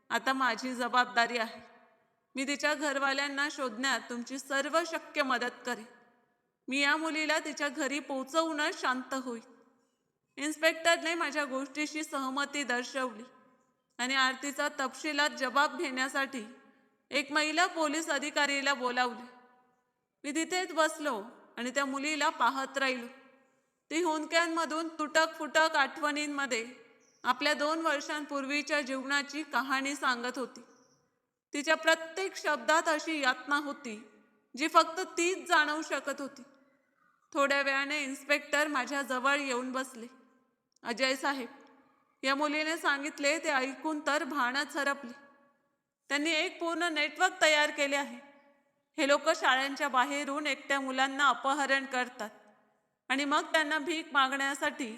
आता माझी जबाबदारी आहे. मी तिच्या घरवाल्यांना शोधण्यात तुमची सर्व शक्य मदत करेन. मी या मुलीला तिच्या घरी पोहोचवूनच शांत होईल. इन्स्पेक्टरने माझ्या गोष्टीशी सहमती दर्शवली आणि आरतीचा तपशिलात जबाब घेण्यासाठी एक महिला पोलीस अधिकारीला बोलावले. मी तिथेच बसलो आणि त्या मुलीला पाहत राहिलो. ती हुंदक्यांमधून तुटक फुटक आठवणींमध्ये आपल्या 2 वर्षांपूर्वीच्या जीवनाची कहाणी सांगत होती. तिच्या प्रत्येक शब्दात अशी यातना होती जी फक्त तीच जाणवू शकत होती. थोड्या वेळाने इन्स्पेक्टर माझ्या जवळ येऊन बसले. अजय साहेब, या मुलीने सांगितले ते ऐकून तर भानच हरपले. त्यांनी एक पूर्ण नेटवर्क तयार केले आहे. हे लोक शाळांच्या बाहेरून एकट्या मुलांना अपहरण करतात आणि मग त्यांना भीक मागण्यासाठी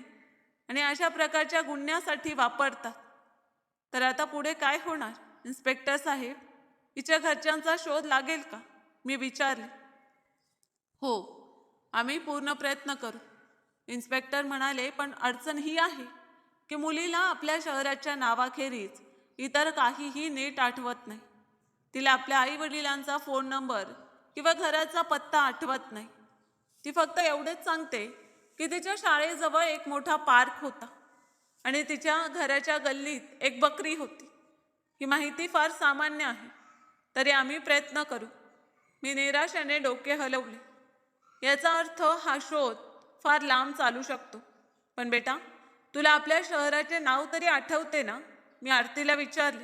आणि अशा प्रकारच्या गुन्ह्यासाठी वापरतात. तर आता पुढे काय होणार इन्स्पेक्टर साहेब? हिच्या घरच्यांचा शोध लागेल का? मी विचारले. हो, आम्ही पूर्ण प्रयत्न करू, इन्स्पेक्टर म्हणाले. पण अडचण ही आहे की मुलीला आपल्या शहराच्या नावाखेरीज इतर काहीही नीट आठवत नाही. तिला आपल्या आई वडिलांचा फोन नंबर किंवा घराचा पत्ता आठवत नाही. ती फक्त एवढेच सांगते की तिच्या शाळेजवळ एक मोठा पार्क होता आणि तिच्या घराच्या गल्लीत एक बकरी होती. ही माहिती फार सामान्य आहे, तरी आम्ही प्रयत्न करू. मी निराशाने डोके हलवले. याचा अर्थ हा शोध फार लांब चालू शकतो. पण बेटा, तुला आपल्या शहराचे नाव तरी आठवते ना? मी आरतीला विचारले.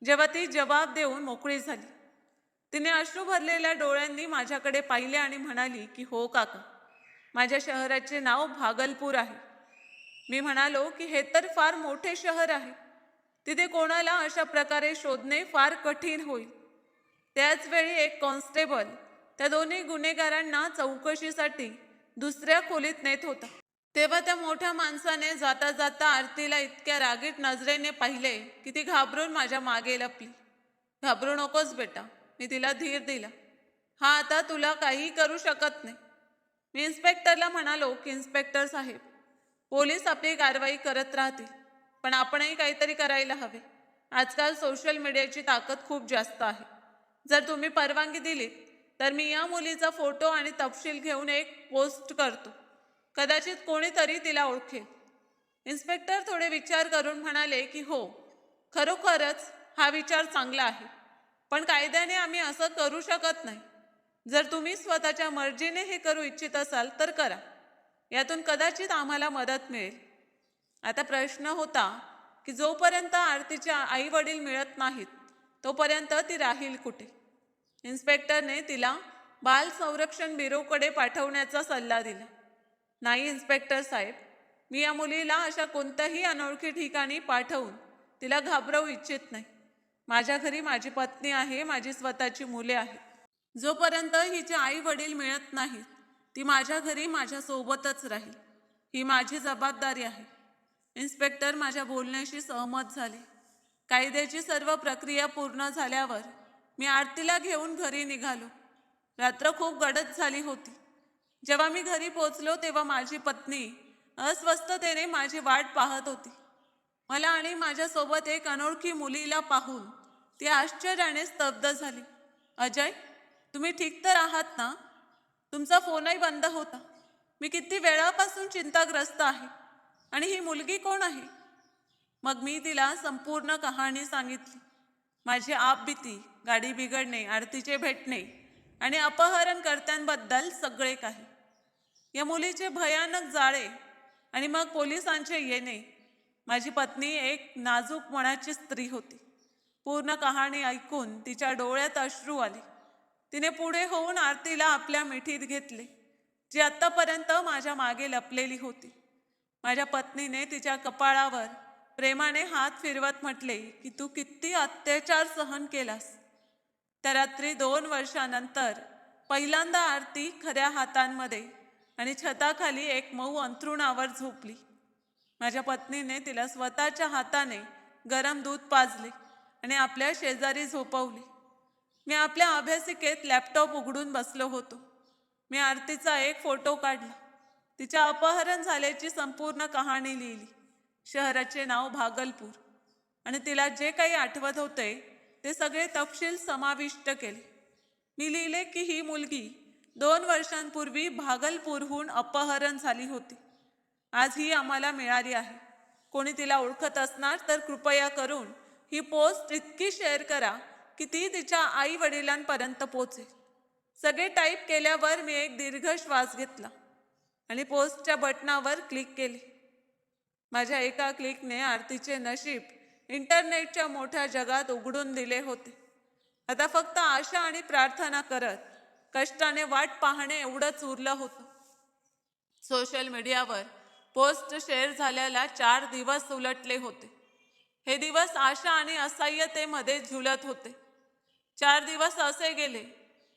जेव्हा ती जबाब देऊन मोकळी झाली, तिने अश्रू भरलेल्या डोळ्यांनी माझ्याकडे पाहिले आणि म्हणाली की हो काका, माझ्या शहराचे नाव भागलपूर आहे. मी म्हणालो की हे तर फार मोठे शहर आहे. तिथे कोणाला अशा प्रकारे शोधणे फार कठीण होईल. त्याच वेळी एक कॉन्स्टेबल त्या दोन्ही गुन्हेगारांना चौकशीसाठी दुसऱ्या खोलीत नेत होता. तेव्हा त्या मोठ्या माणसाने जाता जाता आरतीला इतक्या रागीट नजरेने पाहिले की ती घाबरून माझ्या मागे लपली. घाबरू नकोस बेटा, मी तिला धीर दिला. हा आता तुला काही करू शकत नाही. मी इन्स्पेक्टरला म्हणालो की इन्स्पेक्टर साहेब, पोलीस आपली कारवाई करत राहतील, पण आपणही काहीतरी करायला हवे. आजकाल सोशल मीडियाची ताकद खूप जास्त आहे. जर तुम्ही परवानगी दिलीत तर मी या मुलीचा फोटो आणि तपशील घेऊन एक पोस्ट करतो. कदाचित कोणीतरी तिला ओळखेल. इन्स्पेक्टर थोडे विचार करून म्हणाले की हो, खरोखरच हा विचार चांगला आहे, पण कायद्याने आम्ही असं करू शकत नाही. जर तुम्ही स्वतःच्या मर्जीने हे करू इच्छित असाल तर करा. यातून कदाचित आम्हाला मदत मिळेल. आता प्रश्न होता की जोपर्यंत आरतीच्या आई वडील मिळत नाहीत तोपर्यंत ती राहील कुठे. इन्स्पेक्टरने तिला बाल संरक्षण ब्युरोकडे पाठवण्याचा सल्ला दिला. नाही इन्स्पेक्टर साहेब, मी या मुलीला अशा कोणत्याही अनोळखी ठिकाणी पाठवून तिला घाबरवू इच्छित नाही. माझ्या घरी माझी पत्नी आहे, माझी स्वतःची मुले आहेत. जोपर्यंत हिचे आई वडील मिळत नाहीत ती माझ्या घरी माझ्यासोबतच राहील. ही माझी जबाबदारी आहे. इन्स्पेक्टर माझ्या बोलण्याशी सहमत झाले. कायद्याची सर्व प्रक्रिया पूर्ण झाल्यावर मी आरतीला घेऊन घरी निघालो. रात्र खूप गडद झाली होती. जेव्हा मी घरी पोचलो तेव्हा माझी पत्नी अस्वस्थतेने माझी वाट पाहत होती. मला आणि माझ्यासोबत एक अनोळखी मुलीला पाहून ती आश्चर्याने स्तब्ध झाली. अजय, तुम्ही ठीक तर आहात ना? तुमचा फोनही बंद होता. मी किती वेळापासून चिंताग्रस्त आहे. आणि ही मुलगी कोण आहे? मग मी तिला संपूर्ण कहाणी सांगितली. माझी आपबीती, गाडी बिघडणे, आरतीचे भेटणे आणि अपहरणकर्त्यांबद्दल सगळे काही. या मुलीचे भयानक जाळे आणि मग पोलिसांचे येणे. माझी पत्नी एक नाजूक मनाची स्त्री होती. पूर्ण कहाणी ऐकून तिच्या डोळ्यात अश्रू आले. तिने पुढे होऊन आरतीला आपल्या मिठीत घेतले, जी आत्तापर्यंत माझ्या मागे लपलेली होती. माझ्या पत्नीने तिच्या कपाळावर प्रेमाने हात फिरवत म्हटले की तू किती अत्याचार सहन केलास. त्या रात्री 2 वर्षानंतर पहिल्यांदा आरती खऱ्या हातांमध्ये आणि छताखाली एक मऊ अंथरुणावर झोपली. माझ्या पत्नीने तिला स्वतःच्या हाताने गरम दूध पाजले आणि आपल्या शेजारी झोपवले. मी आपल्या अभ्यासिकेत लॅपटॉप उघडून बसलो होतो. मी आरतीचा एक फोटो काढला. तिच्या अपहरण झाल्याची संपूर्ण कहाणी लिहिली. शहराचे नाव भागलपूर आणि तिला जे काही आठवत होते ते सगळे तपशील समाविष्ट केले. मी लिहिले की ही मुलगी 2 वर्षांपूर्वी भागलपूरहून अपहरण झाली होती. आज ही आम्हाला मिळाली आहे. कोणी तिला ओळखत असणार तर कृपया करून ही पोस्ट इतकी शेअर करा की ती तिच्या आई वडिलांपर्यंत पोहोचेल. सगळे टाईप केल्यावर मी एक दीर्घ श्वास घेतला आणि पोस्टच्या बटनावर क्लिक केले. माझ्या एका क्लिकने आरतीचे नशीब इंटरनेटच्या मोठ्या जगात उघडून दिले होते. आता फक्त आशा आणि प्रार्थना करत कष्टाने वाट पाहणे एवढंच उरलं होतं. सोशल मीडियावर पोस्ट शेअर झाल्याला 4 दिवस उलटले होते. हे दिवस आशा आणि असह्यतेमध्ये झुलत होते. 4 दिवस असे गेले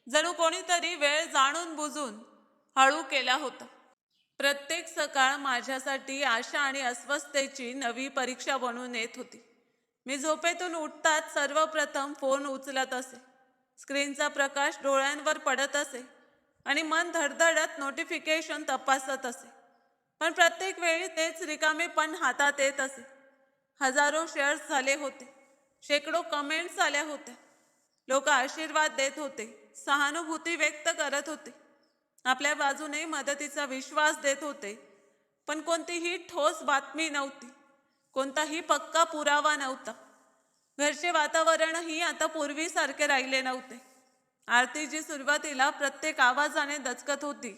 जणू कोणीतरी वेळ जाणून बुजून हळू केला होता. प्रत्येक सकाळ माझ्यासाठी आशा आणि अस्वस्थतेची नवी परीक्षा बनून येत होती. मी झोपेतून उठताच सर्वप्रथम फोन उचलत असे. स्क्रीनचा प्रकाश डोळ्यांवर पडत असे आणि मन धडधडत नोटिफिकेशन तपासत असे. पण प्रत्येक वेळी तेच रिकामेपण हातात येत असे. हजारो शेअर्स झाले होते. शेकडो कमेंट्स आल्या होत्या. लोक आशीर्वाद देत होते, सहानुभूती व्यक्त करत होते, आपल्या बाजूने मदतीचा विश्वास देत होते. पण कोणतीही ठोस बातमी नव्हती. कोणताही पक्का पुरावा नव्हता. घरचे वातावरणही आता पूर्वीसारखे राहिले नव्हते. आरती जी सुरुवातीला प्रत्येक आवाजाने दचकत होती,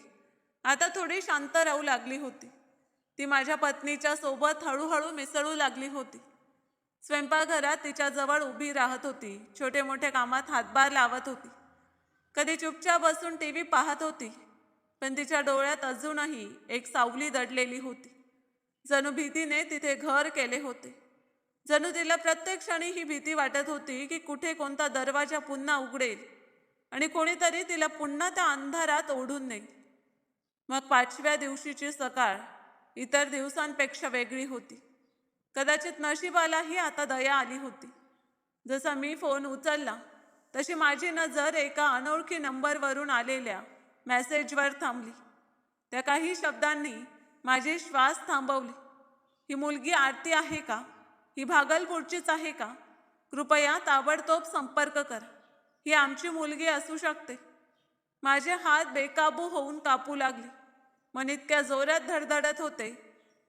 आता थोडी शांत राहू लागली होती. ती माझ्या पत्नीच्या सोबत हळूहळू मिसळू लागली होती. स्वयंपाकघरात तिच्या जवळ उभी राहत होती. छोटे मोठे कामात हातभार लावत होती. कधी चुपचाप बसून टीव्ही पाहत होती. पण तिच्या डोळ्यात अजूनही एक सावली दडलेली होती. जणू भीतीने तिथे घर केले होते. जणू तिला प्रत्येक क्षणी ही भीती वाटत होती की कुठे कोणता दरवाजा पुन्हा उघडेल आणि कोणीतरी तिला पुन्हा त्या अंधारात ओढून नेईल. मग 5व्या दिवशीची सकाळ. इतर दिवसांपेक्षा वेगळी होती. कदाचित नशिबालाही आता दया आली होती. जसा मी फोन उचलला तशी माझी नजर एका अनोळखी नंबरवरून आलेल्या मेसेजवर थांबली. त्या काही शब्दांनी माझे श्वास थांबवले. ही मुलगी आरती आहे का? ही भागलपूरचीच आहे का? कृपया ताबडतोब संपर्क करा. ही आमची मुलगी असू शकते. माझे हात बेकाबू होऊन कापू लागले. मन इतक्या जोरात धडधडत होते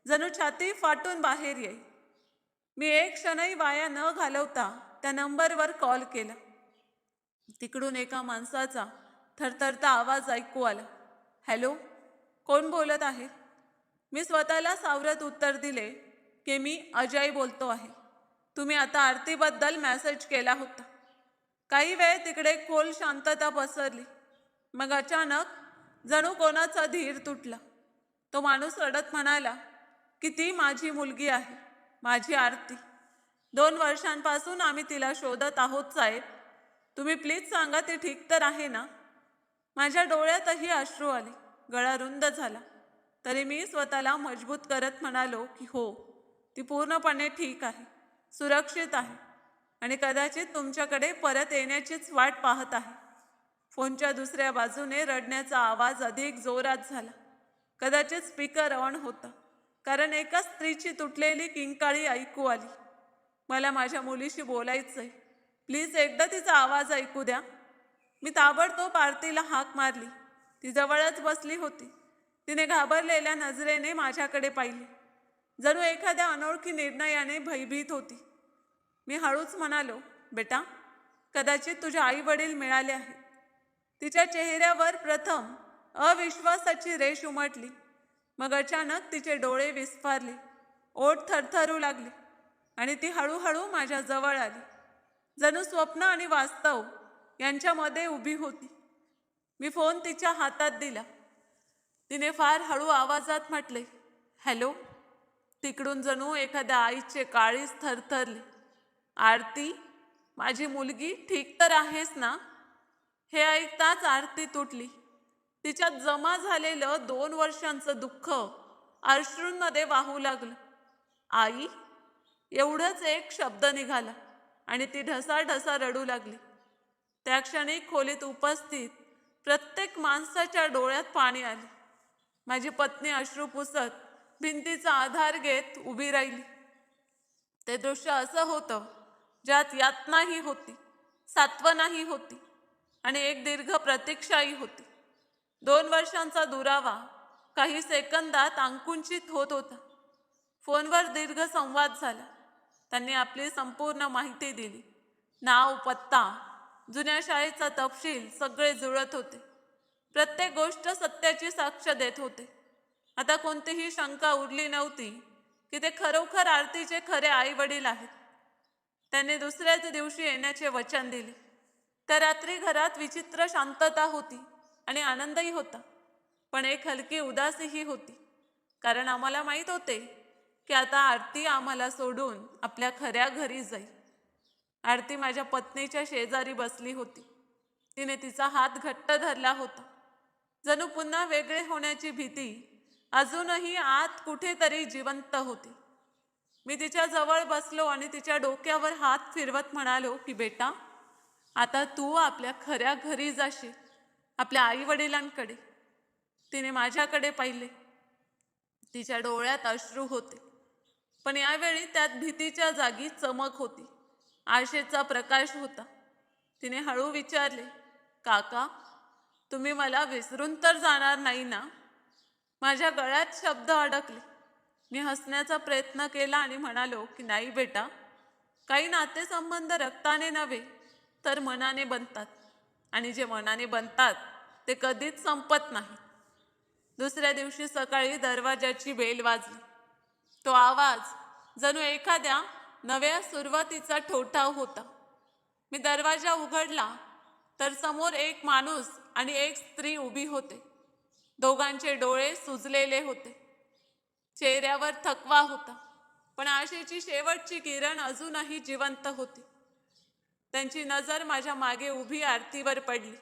जणू छाती फाटून बाहेर येईल. मी एक क्षणही वाया न घालवता त्या नंबरवर कॉल केला. तिकडून एका माणसाचा थरथरता आवाज ऐकू आला. हॅलो, कोण बोलत आहे? मी स्वतःला सावरत उत्तर दिले की मी अजय बोलतो आहे. तुम्ही आता आरतीबद्दल मेसेज केला होता. काही वेळ तिकडे खोल शांतता पसरली. मग अचानक जणू कोणाचा धीर तुटला. तो माणूस रडत म्हणाला की ती माझी मुलगी आहे, माझी आरती. 2 वर्षांपासून आम्ही तिला शोधत आहोत साहेब. तुम्ही प्लीज सांगा ती ठीक तर आहे ना? माझ्या डोळ्यातही अश्रू आले. गळा रुंद झाला. तरी मी स्वतःला मजबूत करत म्हणालो की हो, ती पूर्णपणे ठीक आहे, सुरक्षित आहे आणि कदाचित तुमच्याकडे परत येण्याचीच वाट पाहत आहे. फोनच्या दुसऱ्या बाजूने रडण्याचा आवाज अधिक जोरात झाला. कदाचित स्पीकर ऑन होता, कारण एका स्त्रीची तुटलेली किंकाळी ऐकू आली. मला माझ्या मुलीशी बोलायचंय. प्लीज एकदा तिचा आवाज ऐकू द्या. मी ताबडतोब आरतीला हाक मारली. ती जवळच बसली होती. तिने घाबरलेल्या नजरेने माझ्याकडे पाहिले, जणू एखाद्या अनोळखी निर्णयाने भयभीत होती. मी हळूच म्हणालो, बेटा, कदाचित तुझे आई वडील मिळाले आहेत. तिच्या चेहऱ्यावर प्रथम अविश्वासाची रेष उमटली. मग अचानक तिचे डोळे विस्फारले, ओठ थरथरू लागले आणि ती हळूहळू माझ्या जवळ आली. जणू स्वप्न आणि वास्तव यांच्यामध्ये उभी होती. मी फोन तिच्या हातात दिला. तिने फार हळू आवाजात म्हटले, हॅलो. तिकडून जणू एखाद्या आईचे काळीज थरथरले. आरती, माझी मुलगी ठीक तर आहेस ना? हे ऐकताच आरती तुटली. तिच्यात जमा झालेलं 2 वर्षांचं दुःख अश्रूंमध्ये वाहू लागलं. आई, एवढंच एक शब्द निघाला आणि ती ढसाढसा रडू लागली. त्या क्षणी खोलीत उपस्थित प्रत्येक माणसाच्या डोळ्यात पाणी आले. माझी पत्नी अश्रू पुसत भिंतीचा आधार घेत उभी राहिली. ते दृश्य असं होतं ज्यात यातनाही होती, सात्वनाही होती आणि एक दीर्घ प्रतीक्षाही होती. 2 वर्षांचा दुरावा काही सेकंदात आकुंचित होत होता. फोनवर दीर्घ संवाद झाला. त्यांनी आपली संपूर्ण माहिती दिली. नाव, पत्ता, जुन्या शाळेचा तपशील सगळे जुळत होते. प्रत्येक गोष्ट सत्याची साक्ष देत होते. आता कोणतीही शंका उरली नव्हती की ते खरोखर आरतीचे खरे आई वडील आहेत. त्याने दुसऱ्याच दिवशी येण्याचे वचन दिले. त्या रात्री घरात विचित्र शांतता होती आणि आनंदही होता, पण एक हलकी उदासीही होती. कारण आम्हाला माहीत होते की आता आरती आम्हाला सोडून आपल्या खऱ्या घरी जाईल. आरती माझ्या पत्नीच्या शेजारी बसली होती. तिने तिचा हात घट्ट धरला होता. जणू पुन्हा वेगळे होण्याची भीती अजूनही आत कुठेतरी जिवंत होती. मी तिच्या जवळ बसलो आणि तिच्या डोक्यावर हात फिरवत म्हणालो की बेटा, आता तू आपल्या खऱ्या घरी जाशील, आपल्या आई वडिलांकडे. तिने माझ्याकडे पाहिले. तिच्या डोळ्यात अश्रू होते, पण यावेळी त्यात भीतीच्या जागी चमक होती, आशेचा प्रकाश होता. तिने हळू विचारले, काका, तुम्ही मला विसरून तर जाणार नाही ना? माझ्या गळ्यात शब्द अडकले. मी हसण्याचा प्रयत्न केला आणि म्हणालो की नाही बेटा, काही नातेसंबंध रक्ताने नव्हे तर मनाने बनतात आणि जे मनाने बनतात ते कधीच संपत नाही. दुसऱ्या दिवशी सकाळी दरवाजाची बेल वाजली. तो आवाज जणू एखाद्या नव्या सुरुवातीचा ठोठाव होता. मी दरवाजा उघडला तर समोर एक माणूस आणि एक स्त्री उभी होते. दोघांचे डोळे सुजलेले होते. चेहऱ्यावर थकवा होता, पण आशेची शेवटची किरण अजूनही जिवंत होती. त्यांची नजर माझ्या मागे उभी आरतीवर पडली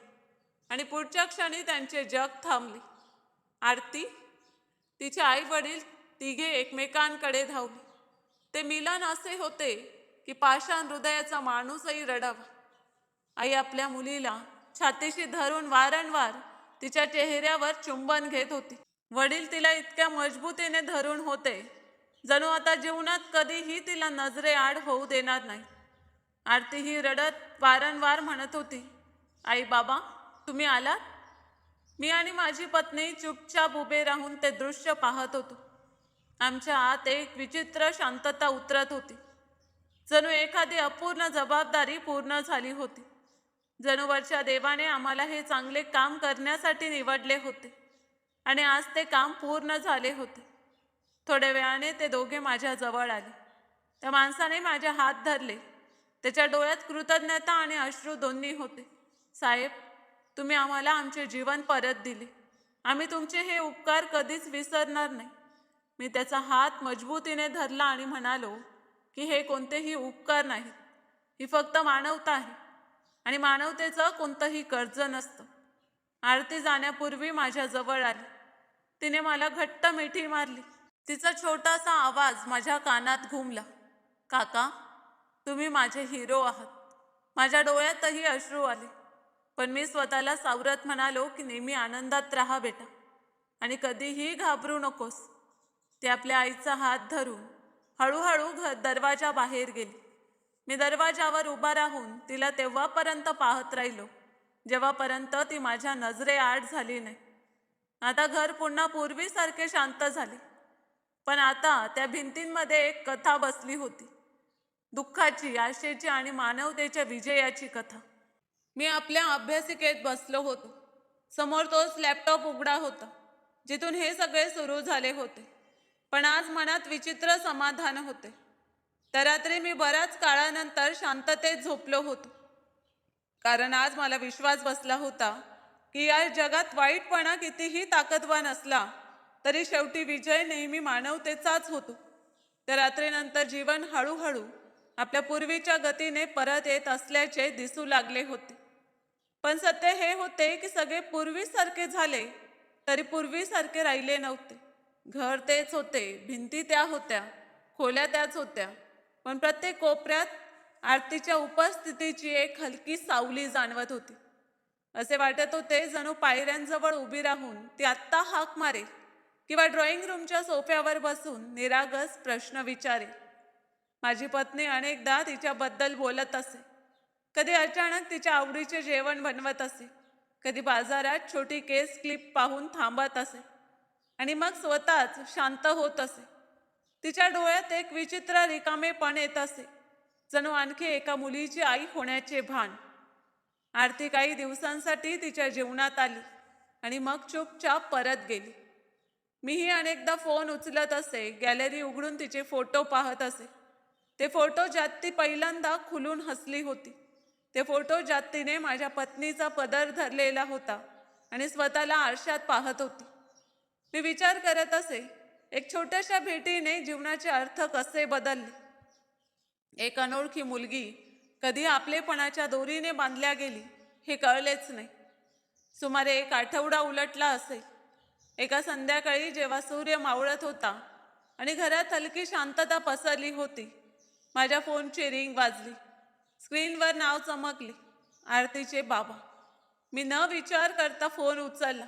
आणि पुढच्या क्षणी त्यांचे जग थांबले. आरती, तिचे आई वडील तिघे एकमेकांकडे धावले. ते मिलन असे होते की पाषाण हृदयाचा माणूसही रडावा. आई आपल्या मुलीला छातीशी धरून वारंवार तिच्या चेहऱ्यावर चुंबन घेत होती. वडील तिला इतक्या मजबूतीने धरून होते जणू आता जीवनात कधीही तिला नजरेआड होऊ देणार नाही. आरती ही रडत वारंवार म्हणत होती, आई बाबा तुम्ही आलात. मी आणि माझी पत्नी चुपचाप उभे राहून ते दृश्य पाहत होतो. आमच्या आत एक विचित्र शांतता उतरत होती. जणू एखादी अपूर्ण जबाबदारी पूर्ण झाली होती. जणू वरच्या देवाने आम्हाला हे चांगले काम करण्यासाठी निवडले होते आणि आज ते काम पूर्ण झाले होते. थोड्या वेळाने ते दोघे माझ्या जवळ आले. त्या माणसाने माझे हात धरले. त्याच्या डोळ्यात कृतज्ञता आणि अश्रू दोन्ही होते. साहेब, तुम्ही आम्हाला आमचे जीवन परत दिले. आम्ही तुमचे हे उपकार कधीच विसरणार नाही. मी त्याचा हात मजबूतीने धरला आणि म्हणालो की हे कोणतेही उपकार नाहीत, ही फक्त मानवता आहे आणि मानवतेचं कोणतंही कर्ज नसतं. आरती जाण्यापूर्वी माझ्या जवळ आली. तिने मला घट्ट मिठी मारली. तिचा छोटासा आवाज माझ्या कानात घुमला, काका तुम्ही माझे हिरो आहात. माझ्या डोळ्यातही अश्रू आले, पण मी स्वतःला सावरत म्हणालो की नेहमी आनंदात राहा बेटा आणि कधीही घाबरू नकोस. ती आपल्या आईचा हात धरून हळूहळू दरवाजा बाहेर गेली. मी दरवाजावर उभा राहून तिला तेव्हापर्यंत पाहत राहिलो जेव्हापर्यंत ती माझ्या नजरेआड झाली नाही. आता घर पुन्हा पूर्वीसारखे शांत झाले, पण आता त्या भिंतींमध्ये एक कथा बसली होती. दुःखाची, आशेची आणि मानवतेच्या विजयाची कथा. मी आपल्या अभ्यासिकेत बसलो होतो. समोर तोच लॅपटॉप उघडा होता जिथून हे सगळे सुरू झाले होते. पण आज मनात विचित्र समाधान होते. त्या रात्री मी बऱ्याच काळानंतर शांततेत झोपलो होतो, कारण आज मला विश्वास बसला होता की या जगात वाईटपणा कितीही ताकदवान असला तरी शेवटी विजय नेहमी मानवतेचाच होतो. त्या रात्रीनंतर जीवन हळूहळू आपल्या पूर्वीच्या गतीने परत येत असल्याचे दिसू लागले होते. पण सत्य हे होते की सगळे पूर्वीसारखे झाले तरी पूर्वीसारखे राहिले नव्हते. घर तेच होते, भिंती त्या होत्या, खोल्या त्याच होत्या, पण प्रत्येक कोपऱ्यात आरतीच्या उपस्थितीची एक हलकी सावली जाणवत होती. असे वाटत होते जणू पायऱ्यांजवळ उभी राहून ती आत्ता हाक मारेल किंवा ड्रॉइंग रूमच्या सोफ्यावर बसून निरागस प्रश्न विचारेल. माझी पत्नी अनेकदा तिच्याबद्दल बोलत असे. कधी अचानक तिच्या आवडीचे जेवण बनवत असे, कधी बाजारात छोटी केस क्लिप पाहून थांबत असे आणि मग स्वतःच शांत होत असे. तिच्या डोळ्यात एक विचित्र रिकामेपण येत असे, जणू आणखी एका मुलीची आई होण्याचे भान. आरती काही दिवसांसाठी तिच्या जीवनात आली आणि मग चुपचाप परत गेली. मीही अनेकदा फोन उचलत असे, गॅलरी उघडून तिचे फोटो पाहत असे. ते फोटो ज्यात ती पहिल्यांदा खुलून हसली होती, ते फोटो ज्यात तिने माझ्या पत्नीचा पदर धरलेला होता आणि स्वतःला आरशात पाहत होती. मी विचार करत असे, एक छोट्याशा भेटीने जीवनाचे अर्थ कसे बदलले. एक अनोळखी मुलगी कधी आपलेपणाच्या दोरीने बांधल्या गेली हे कळलेच नाही. सुमारे 1 आठवडा उलटला असेल. एका संध्याकाळी जेव्हा सूर्य मावळत होता आणि घरात हलकी शांतता पसरली होती, माझ्या फोनची रिंग वाजली. स्क्रीनवर नाव चमकले, आरतीचे बाबा. मी न विचार करता फोन उचलला.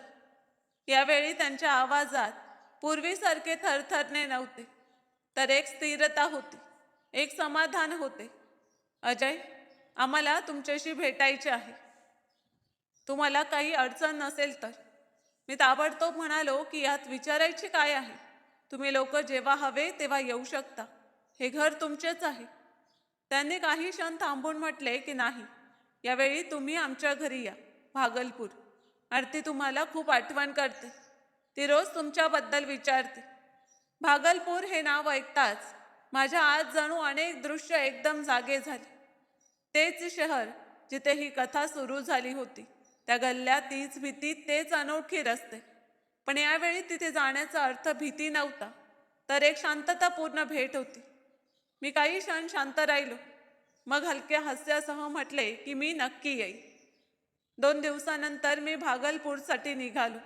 यावेळी त्यांच्या आवाजात पूर्वीसारखे थरथरणे नव्हते, तर एक स्थिरता होती, एक समाधान होते. अजय, आम्हाला तुमच्याशी भेटायचे आहे. तुम्हाला काही अडचण नसेल तर. मी ताबडतोब म्हणालो की यात विचारायचे काय आहे. तुम्ही लोक जेव्हा हवे तेव्हा येऊ शकता. हे घर तुमचेच आहे. त्यांनी काही क्षण थांबून म्हटले की नाही, यावेळी तुम्ही आमच्या घरी या, भागलपूर. आरती तुम्हाला खूप आठवण करते. ती रोज तुमच्याबद्दल विचारते. भागलपूर हे नाव ऐकताच माझ्या आत जणू अनेक दृश्य एकदम जागे झाले. तेच शहर जिथे ही कथा सुरू झाली होती, त्या गल्ल्या, तीच भीती, तेच अनोळखी रस्ते. पण यावेळी तिथे जाण्याचा अर्थ भीती नव्हता, तर एक शांततापूर्ण भेट होती. मी काही क्षण शांत राहिलो, मग हलक्या हास्यासह म्हटले की मी नक्की येईन. 2 दिवसानंतर मी भागलपूरसाठी निघालो.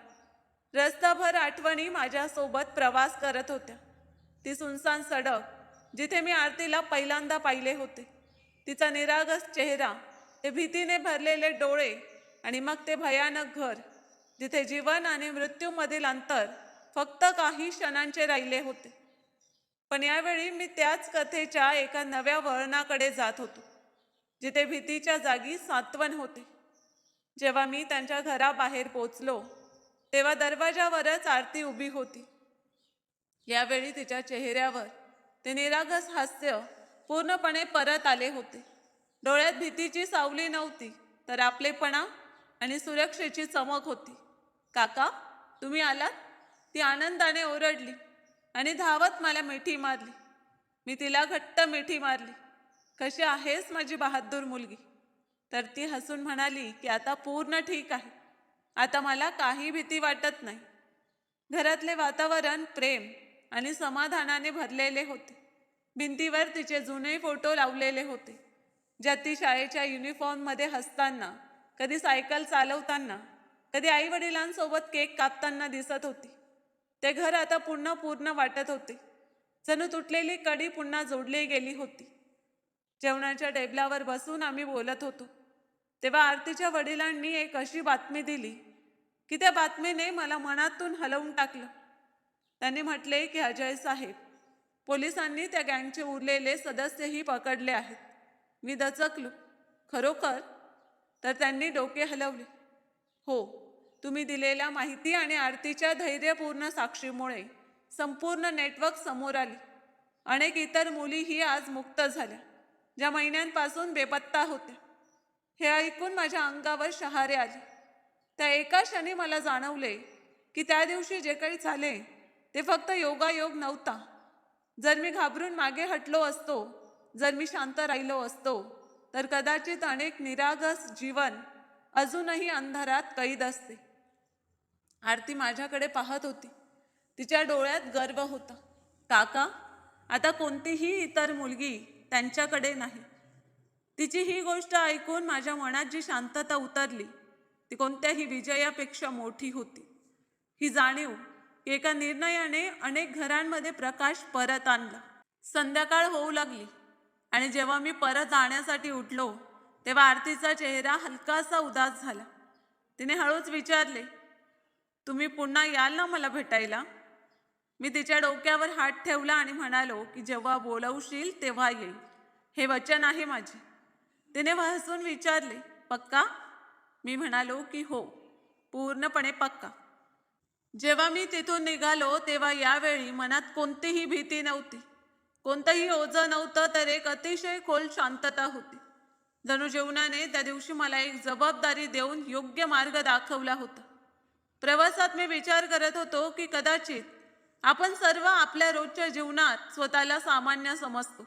रस्ताभर आठवणी माझ्यासोबत प्रवास करत होत्या. ती सुनसान सडक जिथे मी आरतीला पहिल्यांदा पाहिले होते, तिचा निरागस चेहरा, ते भीतीने भरलेले डोळे आणि मग ते भयानक घर जिथे जीवन आणि मृत्यूमधील अंतर फक्त काही क्षणांचे राहिले होते. पण यावेळी मी त्याच कथेच्या एका नव्या वळणाकडे जात होतो, जिथे भीतीच्या जागी सांत्वन होते. जेव्हा मी त्यांच्या घराबाहेर पोचलो तेव्हा दरवाजावरच आरती उभी होती. यावेळी तिच्या चेहऱ्यावर ते निरागस हास्य पूर्णपणे परत आले होते. डोळ्यात भीतीची सावली नव्हती, तर आपलेपणा आणि सुरक्षेची चमक होती. काका, तुम्ही आलात? ती आनंदाने ओरडली आणि धावत मला मिठी मारली. मी तिला घट्ट मिठी मारली. कशी आहेस माझी बहादूर मुलगी? तर ती हसून म्हणाली की आता पूर्ण ठीक आहे. आता मला काही भीती वाटत नाही. घरातले वातावरण प्रेम आणि समाधानाने भरलेले होते. भिंतीवर तिचे जुने फोटो लावलेले होते, ज्यात ती शाळेच्या युनिफॉर्ममध्ये हसताना, कधी सायकल चालवताना, कधी आई वडिलांसोबत केक कापताना दिसत होती. ते घर आता पूर्ण वाटत होते, जणू तुटलेली कडी पुन्हा जोडली गेली होती. जेवणाच्या टेबलावर बसून आम्ही बोलत होतो तेव्हा आरतीच्या वडिलांनी एक अशी बातमी दिली की त्या बातमीने मला मनातून हलवून टाकलं. त्यांनी म्हटले की अजय साहेब, पोलिसांनी त्या गँगचे उरलेले सदस्यही पकडले आहेत. मी दचकलो. खरोखर? तर त्यांनी डोके हलवले. हो, तुम्ही दिलेल्या माहिती आणि आरतीच्या धैर्यपूर्ण साक्षीमुळे संपूर्ण नेटवर्क समोर आले. अनेक इतर मुलीही आज मुक्त झाल्या, ज्या महिन्यांपासून बेपत्ता होत्या. हे ऐकून माझ्या अंगावर शहारे आले. त्या एका क्षणी मला जाणवले की त्या दिवशी जे काही झाले ते फक्त योगायोग नव्हता. जर मी घाबरून मागे हटलो असतो, जर मी शांत राहिलो असतो, तर कदाचित अनेक निरागस जीवन अजूनही अंधारात कैद असते. आरती माझ्याकडे पाहत होती. तिच्या डोळ्यात गर्व होता. काका, आता कोणतीही इतर मुलगी त्यांच्याकडे नाही. तिची ही गोष्ट ऐकून माझ्या मनात जी शांतता उतरली ती कोणत्याही विजयापेक्षा मोठी होती. ही जाणीव की एका निर्णयाने अनेक घरांमध्ये प्रकाश परत आणला. संध्याकाळ होऊ लागली आणि जेव्हा मी परत जाण्यासाठी उठलो तेव्हा आरतीचा चेहरा हलकासा उदास झाला. तिने हळूच विचारले, तुम्ही पुन्हा याल ना मला भेटायला? मी तिच्या डोक्यावर हात ठेवला आणि म्हणालो की जेव्हा बोलवशील तेव्हा येईल. हे वचन आहे माझे. तिने हसून विचारले, पक्का? मी म्हणालो की हो, पूर्णपणे पक्का. जेव्हा मी तिथून निघालो तेव्हा यावेळी मनात कोणतीही भीती नव्हती, कोणतंही ओझं नव्हतं, तर एक अतिशय खोल शांतता होती. जणू जीवनाने त्या दिवशी मला एक जबाबदारी देऊन योग्य मार्ग दाखवला होता. प्रवासात मी विचार करत होतो की कदाचित आपण सर्व आपल्या रोजच्या जीवनात स्वतःला सामान्य समजतो,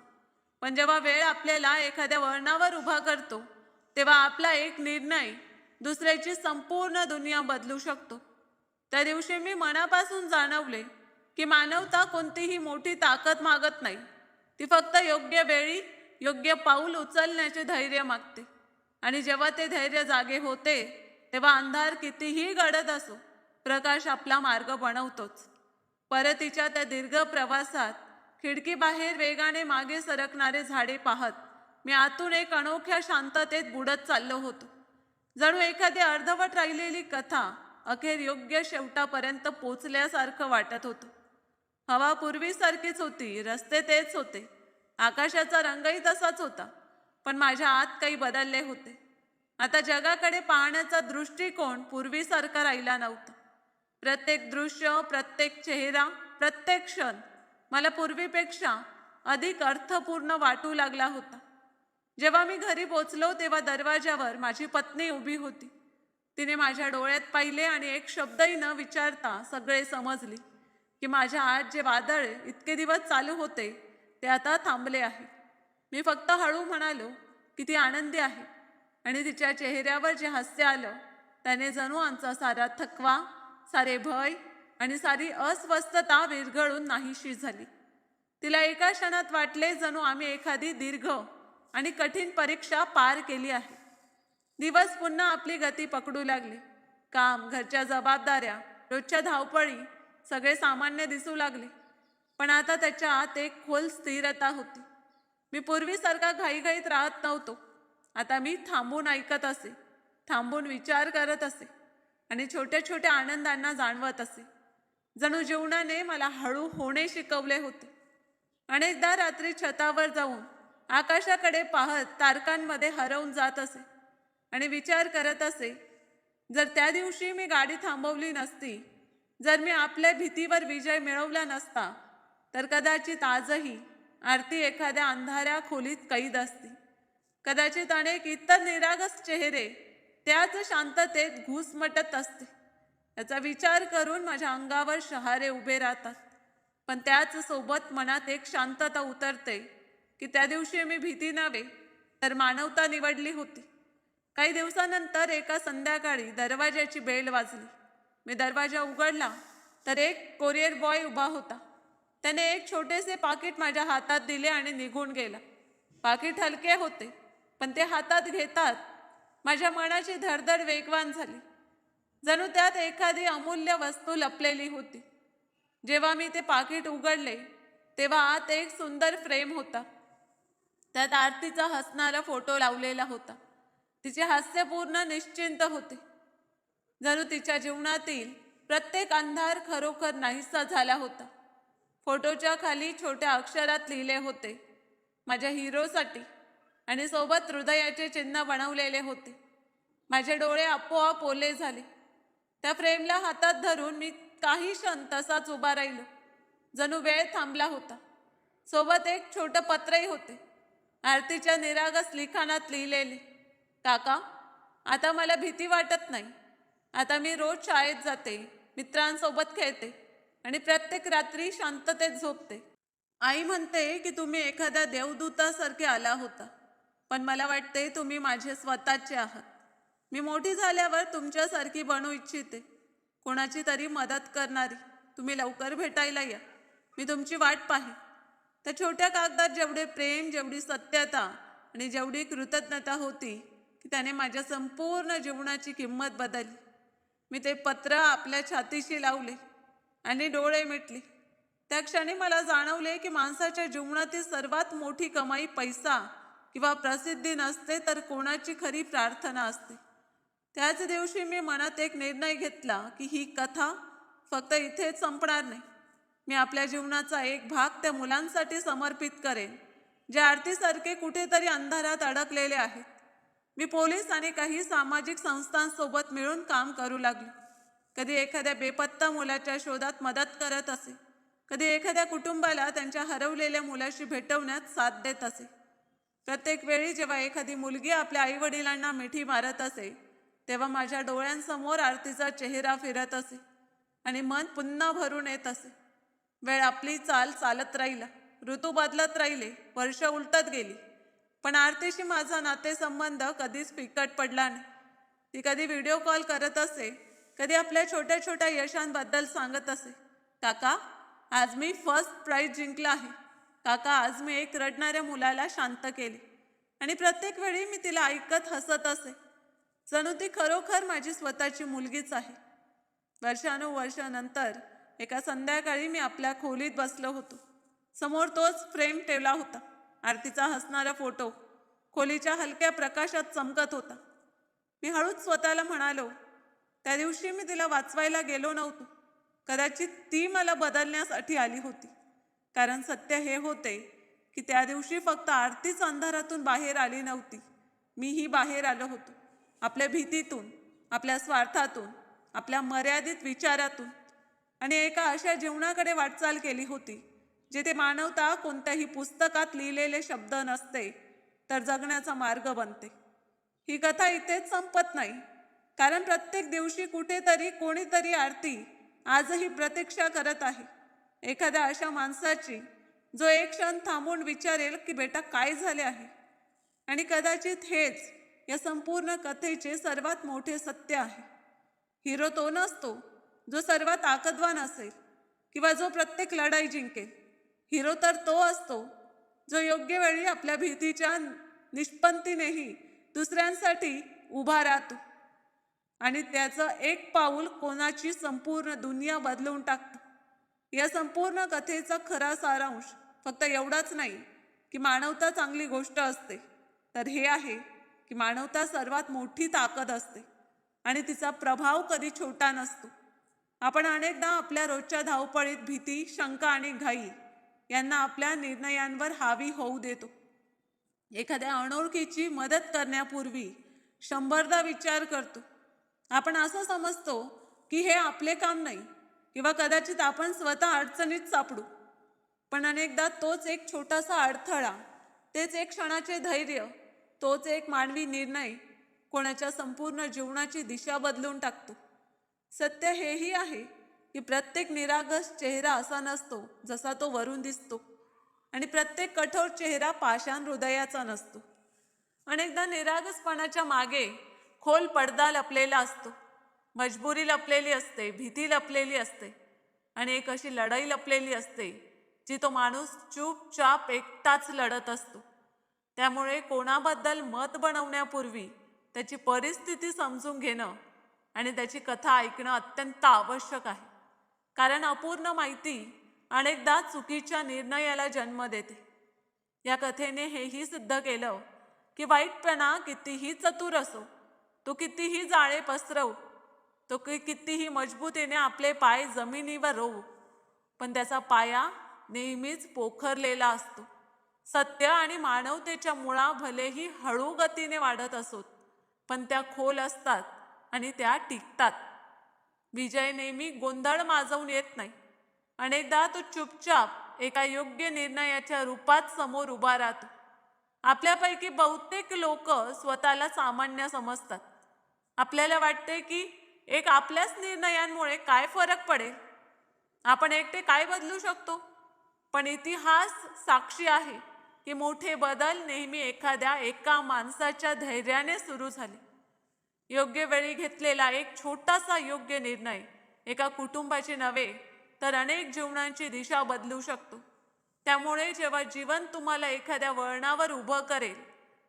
पण जेव्हा वेळ आपल्याला एखाद्या वळणावर उभा करतो तेव्हा आपला एक निर्णय दुसऱ्याची संपूर्ण दुनिया बदलू शकतो. त्या दिवशी मी मनापासून जाणवले की मानवता कोणतीही मोठी ताकद मागत नाही, ती फक्त योग्य वेळी योग्य पाऊल उचलण्याचे धैर्य मागते. आणि जेव्हा ते धैर्य जागे होते तेव्हा अंधार कितीही गडद असो, प्रकाश आपला मार्ग बनवतोच. परतीच्या त्या दीर्घ प्रवासात खिडकीबाहेर वेगाने मागे सरकणारे झाडे पाहत मी आतून एक अनोख्या शांततेत बुडत चाललो होतो. जणू एखादी अर्धवट राहिलेली कथा अखेर योग्य शेवटापर्यंत पोचल्यासारखं वाटत होतं. हवा पूर्वीसारखीच होती, रस्ते तेच होते, आकाशाचा रंगही तसाच होता, पण माझ्या आत काही बदलले होते. आता जगाकडे पाहण्याचा दृष्टिकोन पूर्वीसारखा राहिला नव्हता. प्रत्येक दृश्य, प्रत्येक चेहरा, प्रत्येक क्षण मला पूर्वीपेक्षा अधिक अर्थपूर्ण वाटू लागला होता. जेव्हा मी घरी पोचलो तेव्हा दरवाजावर माझी पत्नी उभी होती. तिने माझ्या डोळ्यात पाहिले आणि एक शब्दही न विचारता सगळे समजले की माझ्या आत जे वादळ इतके दिवस चालू होते ते आता थांबले आहे. मी फक्त हळू म्हणालो की ती आनंदी आहे आणि तिच्या चेहऱ्यावर जे हास्य आलं त्याने जणू आमचा सारा थकवा, सारे भय आणि सारी अस्वस्थता विरघळून नाहीशी झाली. तिला एका क्षणात वाटले जणू आम्ही एखादी दीर्घ आणि कठीण परीक्षा पार केली आहे. दिवस पुन्हा आपली गती पकडू लागले. काम, घरच्या जबाबदाऱ्या, रोजच्या धावपळी सगळे सामान्य दिसू लागले. पण आता त्याच्या आत एक खोल स्थिरता होती. मी पूर्वीसारखा घाईघाईत राहत नव्हतो. आता मी थांबून ऐकत असे, थांबून विचार करत असे आणि छोट्या छोट्या आनंदांना जाणवत असे. जणू जीवनाने मला हळू होणे शिकवले होते. अनेकदा रात्री छतावर जाऊन आकाशाकडे पाहत तारकांमध्ये हरवून जात असे आणि विचार करत असे, जर त्या दिवशी मी गाडी थांबवली नसती, जर मी आपल्या भीतीवर विजय मिळवला नसता, तर कदाचित आजही आरती एखाद्या अंधाऱ्या खोलीत कैद असती. कदाचित अनेक इतर निरागस चेहरे त्याच शांततेत घुसमटत असते. याचा विचार करून माझ्या अंगावर शहारे उभे राहतात. पण त्याच सोबत मनात एक शांतता उतरते की त्या दिवशी मी भीती नव्हे तर मानवता निवडली होती. काही दिवसानंतर एका संध्याकाळी दरवाजाची बेल वाजली. मी दरवाजा उघडला तर एक कोरिअर बॉय उभा होता. त्याने एक छोटेसे पाकिट माझ्या हातात दिले आणि निघून गेला. पाकिट हलके होते, पण ते हातात घेतात माझ्या मनाची धडधड वेगवान झाली. जणू त्यात एखादी अमूल्य वस्तू लपलेली होती. जेव्हा मी ते पाकिट उघडले तेव्हा आत एक सुंदर फ्रेम होता. त्यात आरतीचा हसणारा फोटो लावलेला होता. तिचे हास्यपूर्ण निश्चिंत होते. जणू तिच्या जीवनातील प्रत्येक अंधार खरोखर नाहीसा झाला होता. फोटोच्या खाली छोट्या अक्षरात लिहिले होते, माझ्या हिरोसाठी, आणि सोबत हृदयाचे चिन्ह बनवलेले होते. माझे डोळे आपोआप ओले झाले. त्या फ्रेमला हातात धरून मी काही क्षण तसाच उभा राहिलो, जणू वेळ थांबला होता. सोबत एक छोटं पत्रही होते, आरतीच्या निरागस लिखाणात लिहिलेले, काका, आता मला भीती वाटत नाही. आता मी रोज शाळेत जाते, मित्रांसोबत खेळते आणि प्रत्येक रात्री शांततेत झोपते. आई म्हणते की तुम्ही एखाद्या देवदूतासारखे आला होता, पण मला वाटते तुम्ही माझे स्वतःचे आहात. मी मोठी झाल्यावर तुमच्यासारखी बनू इच्छिते, कोणाची तरी मदत करणारी. तुम्ही लवकर भेटायला या, मी तुमची वाट पाहे. त्या छोट्या कागदात जेवढे प्रेम, जेवढी सत्यता आणि जेवढी कृतज्ञता होती की त्याने माझ्या संपूर्ण जीवनाची किंमत बदलली. मी ते पत्र आपल्या छातीशी लावले आणि डोळे मिटले. त्या क्षणी मला जाणवले की माणसाच्या जीवनातील सर्वात मोठी कमाई पैसा किंवा प्रसिद्धी नसते, तर कोणाची खरी प्रार्थना असते. त्याच दिवशी मी मनात एक निर्णय घेतला की ही कथा फक्त इथेच संपणार नाही. मी आपल्या जीवनाचा एक भाग त्या मुलांसाठी समर्पित करेन, जे आरतीसारखे कुठेतरी अंधारात अडकलेले आहेत. मी पोलीस आणि काही सामाजिक संस्थांसोबत मिळून काम करू लागलो. कधी एखाद्या बेपत्ता मुलाच्या शोधात मदत करत असे, कधी एखाद्या कुटुंबाला त्यांच्या हरवलेल्या मुलाशी भेटवण्यात साथ देत असे. प्रत्येक वेळी जेव्हा एखादी मुलगी आपल्या आईवडिलांना मिठी मारत असे, तेव्हा माझ्या डोळ्यांसमोर आरतीचा चेहरा फिरत असे आणि मन पुन्हा भरून येत असे. वेळ आपली चाल चालत राहिला, ऋतू बदलत राहिले, वर्ष उलटत गेली, पण आरतीशी माझा नातेसंबंध कधीच फिकट पडला नाही. ती कधी व्हिडिओ कॉल करत असे, कधी आपल्या छोट्या छोट्या यशांबद्दल सांगत असे, काका, आज मी फर्स्ट प्राइज जिंकला आहे. काका, आज मी एक रडणाऱ्या मुलाला शांत केले. आणि प्रत्येक वेळी मी तिला ऐकत हसत असे, जणू ती खरोखर माझी स्वतःची मुलगीच आहे. वर्षानुवर्षानंतर एका संध्याकाळी मी आपल्या खोलीत बसलो होतो. समोर तोच फ्रेम ठेवला होता, आरतीचा हसणारा फोटो खोलीच्या हलक्या प्रकाशात चमकत होता. मी हळूच स्वतःला म्हणालो, त्या दिवशी मी तिला वाचवायला गेलो नव्हतो. कदाचित ती मला बदलण्यासाठी आली होती. कारण सत्य हे होते की त्या दिवशी फक्त आरतीच अंधारातून बाहेर आली नव्हती, मीही बाहेर आलो होतो. आपल्या भीतीतून, आपल्या स्वार्थातून, आपल्या मर्यादित विचारातून, आणि एका अशा जीवनाकडे वाटचाल केली होती जिथे मानवता कोणत्याही पुस्तकात लिहिलेले शब्द नसते, तर जगण्याचा मार्ग बनते. ही कथा इथेच संपत नाही, कारण प्रत्येक दिवशी कुठेतरी कोणीतरी आरती आजही प्रतीक्षा करत आहे, एखाद्या अशा माणसाची जो एक क्षण थांबून विचारेल की बेटा काय झाले आहे. आणि कदाचित हेच या संपूर्ण कथेचे सर्वात मोठे सत्य आहे. हिरो तो नसतो जो सर्वात ताकदवान असेल किंवा जो प्रत्येक लढाई जिंकेल. हिरो तर तो असतो जो योग्य वेळी आपल्या भीतीच्या निष्पत्तीनेही दुसऱ्यांसाठी उभा राहतो आणि त्याचं एक पाऊल कोणाची संपूर्ण दुनिया बदलून टाकतं. या संपूर्ण कथेचा खरा सारांश फक्त एवढाच नाही की मानवता चांगली गोष्ट असते, तर हे आहे की मानवता सर्वात मोठी ताकद असते आणि तिचा प्रभाव कधी छोटा नसतो. आपण अनेकदा आपल्या रोजच्या धावपळीत भीती, शंका आणि घाई यांना आपल्या निर्णयांवर हावी होऊ देतो. एखाद्या अनोळखीची मदत करण्यापूर्वी 100दा विचार करतो. आपण असं समजतो की हे आपले काम नाही किंवा कदाचित आपण स्वतः अडचणीत सापडू. पण अनेकदा तोच एक छोटासा अडथळा, तेच एक क्षणाचे धैर्य, तोच एक मानवी निर्णय कोणाच्या संपूर्ण जीवनाची दिशा बदलून टाकतो. सत्य हेही आहे की प्रत्येक निरागस चेहरा असा नसतो जसा तो वरून दिसतो आणि प्रत्येक कठोर चेहरा पाषाण हृदयाचा नसतो. अनेकदा निरागसपणाच्या मागे खोल पडदा लपलेला असतो, मजबुरी लपलेली असते, भीती लपलेली असते आणि एक अशी लढाई लपलेली असते जी तो माणूस चुपचाप एकटाच लढत असतो. त्यामुळे कोणाबद्दल मत बनवण्यापूर्वी त्याची परिस्थिती समजून घेणं आणि त्याची कथा ऐकणं अत्यंत आवश्यक आहे. कारण अपूर्ण माहिती अनेकदा चुकीच्या निर्णयाला जन्म देते. या कथेने हेही सिद्ध केलं की वाईटपणा कितीही चतुर असो, तो कितीही जाळे पसरवू, तो कितीही मजबूतीने आपले पाय जमिनीवर रोवू, पण त्याचा पाया नेहमीच पोखरलेला असतो. सत्य आणि मानवतेच्या मुळा भलेही हळू गतीने वाढत असोत, पण त्या खोल असतात आणि त्या टिकतात. विजय नेहमी गोंधळ माजवून येत नाही. अनेकदा तो चुपचाप एका योग्य निर्णयाच्या रूपात समोर उभा राहतो. आपल्यापैकी बहुतेक लोक स्वतःला सामान्य समजतात. आपल्याला वाटते की एक आपल्याच निर्णयांमुळे काय फरक पडेल, आपण एकटे काय बदलू शकतो. पण इतिहास साक्षी आहे की मोठे बदल नेहमी एका माणसाच्या धैर्याने सुरू झाले. योग्य वेळी घेतलेला एक छोटासा योग्य निर्णय एका कुटुंबाची नव्हे तर अनेक जीवनांची दिशा बदलू शकतो. त्यामुळे जेव्हा जीवन तुम्हाला एखाद्या वळणावर उभं करेल,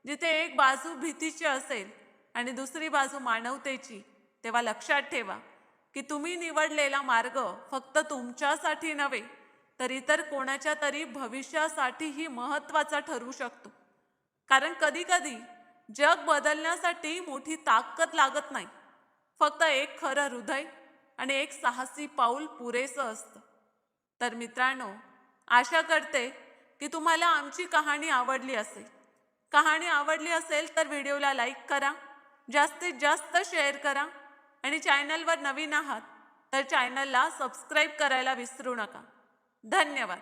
जिथे एक बाजू भीतीची असेल आणि दुसरी बाजू मानवतेची, तेव्हा लक्षात ठेवा की तुम्ही निवडलेला मार्ग फक्त तुमच्यासाठी नव्हे तर इतर कोणाच्या तरी भविष्यासाठीही महत्त्वाचा ठरू शकतो. कारण कधी-कधी जग बदलण्यासाठी मोठी ताकद लागत नाही, फक्त एक खरं हृदय आणि एक साहसी पाऊल पुरेसं असतं. तर मित्रांनो, आशा करते की तुम्हाला आमची कहाणी आवडली असेल. कहाणी आवडली असेल तर व्हिडिओला लाईक करा, जास्तीत जास्त शेअर करा आणि चॅनलवर नवीन आहात तर चॅनलला सबस्क्राईब करायला विसरू नका. धन्यवाद.